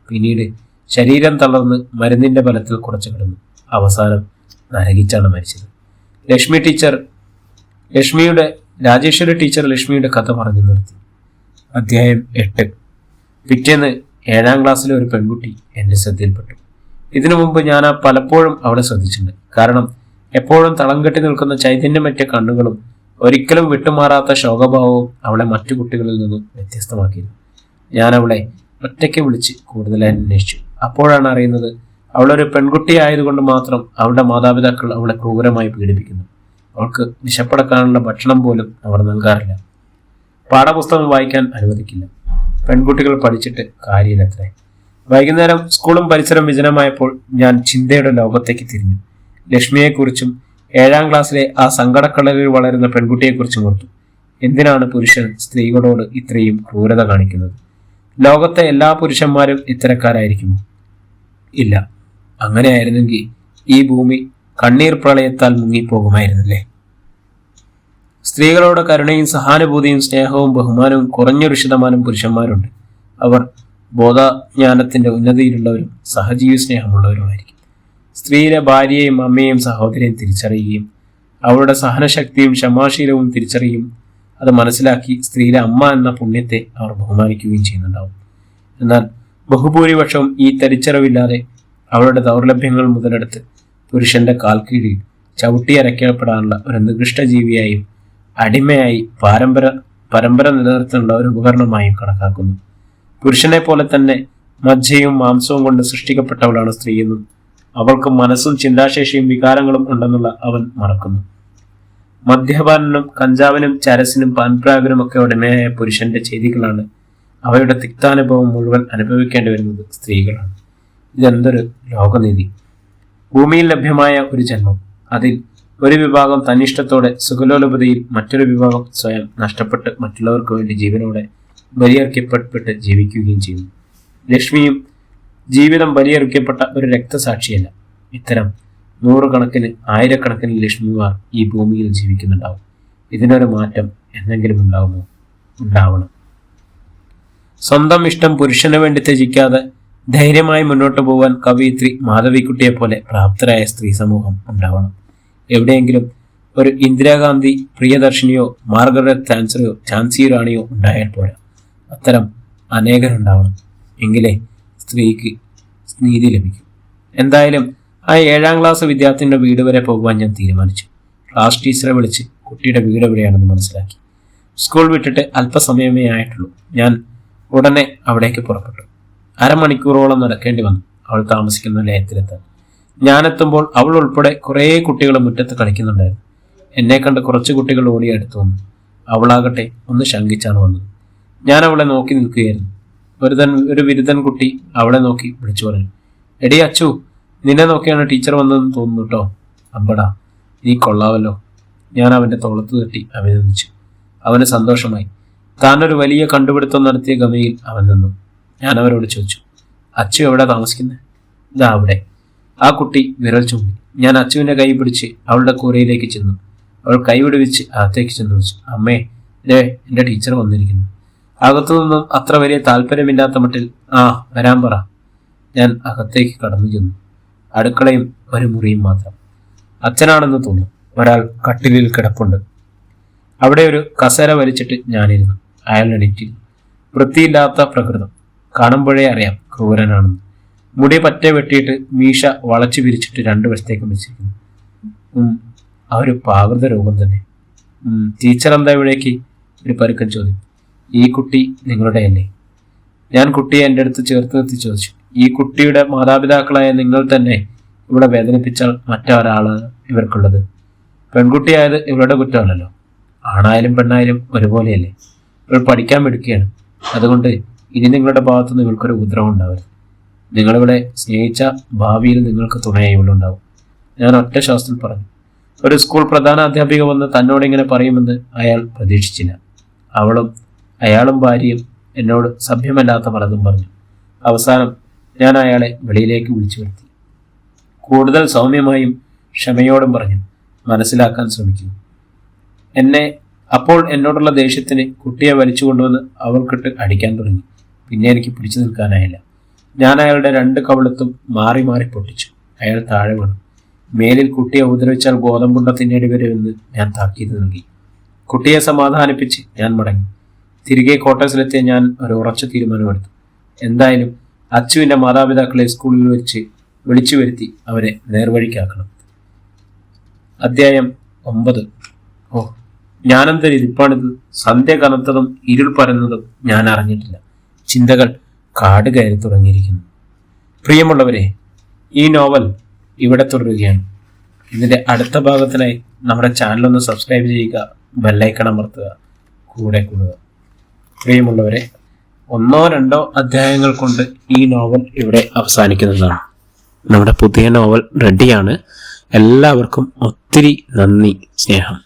പിന്നീട് ശരീരം തളർന്ന് മരുന്നിന്റെ ബലത്തിൽ കുറച്ചു കിടന്നു. അവസാനം നരകിച്ചാണ് മരിച്ചത്. രാജേശ്വരി ടീച്ചർ ലക്ഷ്മിയുടെ കഥ പറഞ്ഞു നിർത്തി. അധ്യായം 8. പിറ്റേന്ന് 7ാം ക്ലാസ്സിലെ ഒരു പെൺകുട്ടി എന്റെ ശ്രദ്ധയിൽപ്പെട്ടു. ഇതിനു മുമ്പ് ഞാൻ പലപ്പോഴും അവളെ ശ്രദ്ധിച്ചിട്ടുണ്ട്. കാരണം എപ്പോഴും തളം കെട്ടി നിൽക്കുന്ന ചൈതന്യമറ്റ കണ്ണുകളും ഒരിക്കലും വിട്ടുമാറാത്ത ശോകഭാവവും അവളെ മറ്റു കുട്ടികളിൽ നിന്നും വ്യത്യസ്തമാക്കിയിരുന്നു. ഞാൻ അവളെ ഒറ്റയ്ക്ക് വിളിച്ച് കൂടുതലായി അന്വേഷിച്ചു. അപ്പോഴാണ് അറിയുന്നത്, അവളൊരു പെൺകുട്ടി ആയതുകൊണ്ട് മാത്രം അവളുടെ മാതാപിതാക്കൾ അവളെ ക്രൂരമായി പീഡിപ്പിക്കുന്നു. അവൾക്ക് വിശപ്പടക്കാനുള്ള ഭക്ഷണം പോലും അവർ നൽകാറില്ല. പാഠപുസ്തകം വായിക്കാൻ അനുവദിക്കില്ല. പെൺകുട്ടികൾ പഠിച്ചിട്ട് കാര്യമില്ലത്രേ. വൈകുന്നേരം സ്കൂളും പരിസരം വിജനമായപ്പോൾ ഞാൻ ചിന്തയുടെ ലോകത്തേക്ക് തിരിഞ്ഞു. ലക്ഷ്മിയെക്കുറിച്ചും 7ാം ക്ലാസ്സിലെ ആ സങ്കടക്കടലിൽ വളരുന്ന പെൺകുട്ടിയെക്കുറിച്ചും ഓർത്തു. എന്തിനാണ് പുരുഷൻ സ്ത്രീകളോട് ഇത്രയും ക്രൂരത കാണിക്കുന്നത്? ലോകത്തെ എല്ലാ പുരുഷന്മാരും ഇത്തരക്കാരായിരിക്കുമോ? ഇല്ല. അങ്ങനെയായിരുന്നെങ്കിൽ ഈ ഭൂമി കണ്ണീർ പ്രളയത്താൽ മുങ്ങിപ്പോകുമായിരുന്നില്ലേ? സ്ത്രീകളോട് കരുണയും സഹാനുഭൂതിയും സ്നേഹവും ബഹുമാനവും കുറഞ്ഞൊരു ശതമാനം പുരുഷന്മാരുണ്ട്. അവർ ബോധജ്ഞാനത്തിന്റെ ഉന്നതിയിലുള്ളവരും സഹജീവി സ്നേഹമുള്ളവരുമായിരിക്കും. സ്ത്രീയിലെ ഭാര്യയെയും അമ്മയെയും സഹോദരിയെയും തിരിച്ചറിയുകയും അവരുടെ സഹനശക്തിയും ക്ഷമാശീലവും തിരിച്ചറിയും അത് മനസ്സിലാക്കി സ്ത്രീയിലെ അമ്മ എന്ന പുണ്യത്തെ അവർ ബഹുമാനിക്കുകയും ചെയ്യുന്നുണ്ടാവും. എന്നാൽ ബഹുഭൂരിപക്ഷവും ഈ തിരിച്ചറിവില്ലാതെ അവരുടെ ദൗർലഭ്യങ്ങൾ മുതലെടുത്ത് പുരുഷന്റെ കാൽക്കീഴിൽ ചവിട്ടിയരയ്ക്കപ്പെടാനുള്ള ഒരു നികൃഷ്ട ജീവിയായും അടിമയായി പരമ്പര നിലനിർത്താനുള്ള ഒരു ഉപകരണമായും കണക്കാക്കുന്നു. പുരുഷനെ പോലെ തന്നെ മജ്ജയും മാംസവും കൊണ്ട് സൃഷ്ടിക്കപ്പെട്ടവളാണ് സ്ത്രീയെന്നും അവൾക്ക് മനസ്സും ചിന്താശേഷിയും വികാരങ്ങളും ഉണ്ടെന്നുള്ള അവൻ മറക്കുന്നു. മദ്യപാനും കഞ്ചാവിനും ചരസിനും പാൻപ്രാഗിനും ഒക്കെ ഉടമയായ പുരുഷന്റെ ചെയ്തികളാണ് അവയുടെ തിക്താനുഭവം മുഴുവൻ അനുഭവിക്കേണ്ടി വരുന്നത് സ്ത്രീകളാണ്. ഇതെന്തൊരു ലോകനീതി! ഭൂമിയിൽ ലഭ്യമായ ഒരു ജന്മം, അതിൽ ഒരു വിഭാഗം തന്നിഷ്ടത്തോടെ സുഖലോലുപതയിൽ മറ്റൊരു വിഭാഗം സ്വയം നഷ്ടപ്പെട്ട് മറ്റുള്ളവർക്ക് വേണ്ടി ജീവനോടെ ബലിയർക്കപ്പെട്ട് ജീവിക്കുകയും ചെയ്യുന്നു. ലക്ഷ്മിയും ജീവിതം ബലിയർക്കപ്പെട്ട ഒരു രക്തസാക്ഷിയല്ല. ഇത്തരം നൂറുകണക്കിന് ആയിരക്കണക്കിന് ലക്ഷ്മിമാർ ഈ ഭൂമിയിൽ ജീവിക്കുന്നുണ്ടാവും. ഇതിനൊരു മാറ്റം എന്തെങ്കിലും ഉണ്ടാവണം. സ്വന്തം ഇഷ്ടം പുരുഷന് വേണ്ടി ത്യജിക്കാതെ ധൈര്യമായി മുന്നോട്ട് പോകാൻ കവയിത്രി മാധവിക്കുട്ടിയെ പോലെ പ്രാപ്തരായ സ്ത്രീ സമൂഹം ഉണ്ടാവണം. എവിടെയെങ്കിലും ഒരു ഇന്ദിരാഗാന്ധി, പ്രിയദർശിനിയോ മാർഗരറ്റ് താൻസറോ ഝാൻസി റാണിയോ ഉണ്ടായാൽ പോരാ. അത്തരം അനേകരുണ്ടാവണം. എങ്കിലേ സ്ത്രീക്ക് നീതി ലഭിക്കും. എന്തായാലും ആ 7ാം ക്ലാസ് വിദ്യാർത്ഥിയുടെ വീട് വരെ പോകുവാൻ ഞാൻ തീരുമാനിച്ചു. ക്ലാസ് ടീച്ചറെ വിളിച്ച് കുട്ടിയുടെ വീട് എവിടെയാണെന്ന് മനസ്സിലാക്കി. സ്കൂൾ വിട്ടിട്ട് അല്പസമയമേ ആയിട്ടുള്ളൂ. ഞാൻ ഉടനെ അവിടേക്ക് പുറപ്പെട്ടു. അരമണിക്കൂറോളം നടക്കേണ്ടി വന്നു അവൾ താമസിക്കുന്ന ലയത്തിലെത്താൻ. ഞാനെത്തുമ്പോൾ അവൾ ഉൾപ്പെടെ കുറേ കുട്ടികൾ മുറ്റത്ത് കളിക്കുന്നുണ്ടായിരുന്നു. എന്നെ കണ്ട് കുറച്ച് കുട്ടികൾ ഓടി അടുത്ത് വന്നു. അവളാകട്ടെ ഒന്ന് ശങ്കിച്ചാണ് വന്നത്. ഞാൻ അവളെ നോക്കി നിൽക്കുകയായിരുന്നു. ഒരു ബിരുദൻ കുട്ടി അവളെ നോക്കി വിളിച്ചു പറഞ്ഞു, എടി അച്ചു, നിന്നെ നോക്കിയാണ് ടീച്ചർ വന്നതെന്ന് തോന്നുന്നു കേട്ടോ. അമ്പടാ, നീ കൊള്ളാവല്ലോ. ഞാൻ അവന്റെ തോളത്ത് തട്ടി അഭിനന്ദിച്ചു. അവന് സന്തോഷമായി. താനൊരു വലിയ കണ്ടുപിടുത്തം നടത്തിയ ഗമയിൽ അവൻ നിന്നു. ഞാൻ അവരോട് ചോദിച്ചു, അച്ചു എവിടെ താമസിക്കുന്നത്? ഇതാ അവിടെ. ആ കുട്ടി വിരൽ ചൂണ്ടി. ഞാൻ അച്ചുവിന്റെ കൈ പിടിച്ച് അവളുടെ കൂരയിലേക്ക് ചെന്നു. അവൾ കൈ വിടുവിച്ച് അകത്തേക്ക് ചെന്ന് വിളിച്ചു, അമ്മേ, എന്റെ ടീച്ചർ വന്നിരിക്കുന്നു. അകത്തുനിന്നും അത്ര വലിയ താല്പര്യമില്ലാത്ത മട്ടിൽ, ആ വരാൻ പറ. ഞാൻ അകത്തേക്ക് കടന്നു ചെന്നു. അടുക്കളയും ഒരു മുറിയും മാത്രം. അച്ഛനാണെന്ന് തോന്നുന്നു. ഒരാൾ കട്ടിലിൽ കിടപ്പുണ്ട്. അവിടെ ഒരു കസേര വലിച്ചിട്ട് ഞാനിരുന്നു. അയാൾ എണീറ്റിരുന്നു. വൃത്തിയില്ലാത്ത പ്രകൃതം. കാണുമ്പോഴേ അറിയാം ക്രൂരനാണെന്ന്. മുടി പറ്റെ വെട്ടിയിട്ട് മീശ വളച്ചു വിരിച്ചിട്ട് 2 വശത്തേക്കും വെച്ചിരിക്കുന്നു. ആ ഒരു പ്രാകൃത രൂപം തന്നെ. ടീച്ചർ എന്താ ഇവിടേക്ക്? ഒരു പരുക്കൻ ചോദ്യം. ഈ കുട്ടി നിങ്ങളുടെ അല്ലേ? ഞാൻ കുട്ടിയെ എൻ്റെ അടുത്ത് ചേർത്ത് നിർത്തി ചോദിച്ചു. ഈ കുട്ടിയുടെ മാതാപിതാക്കളായ നിങ്ങൾ തന്നെ ഇവിടെ വേദനിപ്പിച്ചാൽ മറ്റൊരാളാണ് ഇവർക്കുള്ളത്. പെൺകുട്ടിയായത് ഇവരുടെ കുറ്റമല്ലല്ലോ. ആണായാലും പെണ്ണായാലും ഒരുപോലെയല്ലേ? ഇവൾ പഠിക്കാൻ എടുക്കുകയാണ്. അതുകൊണ്ട് ഇനി നിങ്ങളുടെ ഭാഗത്തുനിന്ന് ഇവൾക്കൊരു ഉപദ്രവം ഉണ്ടാവരുത്. നിങ്ങളിവിടെ സ്നേഹിച്ച ഭാവിയിൽ നിങ്ങൾക്ക് തുണയായി ഇവളുണ്ടാവും. ഞാൻ ഒറ്റ ശ്വാസത്തിൽ പറഞ്ഞു. ഒരു സ്കൂൾ പ്രധാന അധ്യാപിക വന്ന് തന്നോട് ഇങ്ങനെ പറയുമെന്ന് അയാൾ പ്രതീക്ഷിച്ചില്ല. അയാളും ഭാര്യയും എന്നോട് സഭ്യമല്ലാത്ത പലതും പറഞ്ഞു. അവസാനം ഞാൻ അയാളെ വെളിയിലേക്ക് വിളിച്ചു വരുത്തി. കൂടുതൽ സൗമ്യമായും ക്ഷമയോടും പറഞ്ഞു, മനസ്സിലാക്കാൻ ശ്രമിക്കൂ. എന്നെ അപ്പോൾ എന്നോടുള്ള ദേഷ്യത്തിന് കുട്ടിയെ വലിച്ചു കൊണ്ടുവന്ന് അവൾക്കിട്ട് അടിക്കാൻ തുടങ്ങി. പിന്നെ എനിക്ക് പിടിച്ചു നിൽക്കാനായില്ല. ഞാൻ അയാളുടെ 2 കവിളത്തും മാറി മാറി പൊട്ടിച്ചു. അയാൾ താഴെ വീണു. മേലിൽ കുട്ടിയെ ഉപദ്രവിച്ചാൽ ഗോതമ്പുണ്ട തിന്നേണ്ടി വരുമെന്ന് ഞാൻ താക്കീത് നൽകി. കുട്ടിയെ സമാധാനിപ്പിച്ച് ഞാൻ മടങ്ങി. തിരികെ ക്വാർട്ടേഴ്സിലെത്തിയ ഞാൻ ഒരു ഉറച്ച തീരുമാനമെടുത്തു. എന്തായാലും അച്ചുവിന്റെ മാതാപിതാക്കളെ സ്കൂളിൽ വെച്ച് വിളിച്ചു വരുത്തി അവരെ നേർവഴിക്കാക്കണം. അധ്യായം 9. ഓ, ഞാനെന്തൊരു ഇരിപ്പാണിത്! സന്ധ്യ കനത്തതും ഇരുൾ പരന്നതും ഞാൻ അറിഞ്ഞിട്ടില്ല. ചിന്തകൾ കാട് കയറി തുടങ്ങിയിരിക്കുന്നു. പ്രിയമുള്ളവരെ, ഈ നോവൽ ഇവിടെ തുടരുകയാണ്. ഇതിന്റെ അടുത്ത ഭാഗത്തിനായി നമ്മുടെ ചാനലൊന്ന് സബ്സ്ക്രൈബ് ചെയ്യുക, ബെല്ലൈക്കൺ അമർത്തുക, കൂടെ കൂടുക. പ്രിയമുള്ളവരെ, 1-2 അധ്യായങ്ങൾ കൊണ്ട് ഈ നോവൽ ഇവിടെ അവസാനിക്കുന്നതാണ്. നമ്മുടെ പുതിയ നോവൽ റെഡിയാണ്. എല്ലാവർക്കും ഒത്തിരി നന്ദി, സ്നേഹം.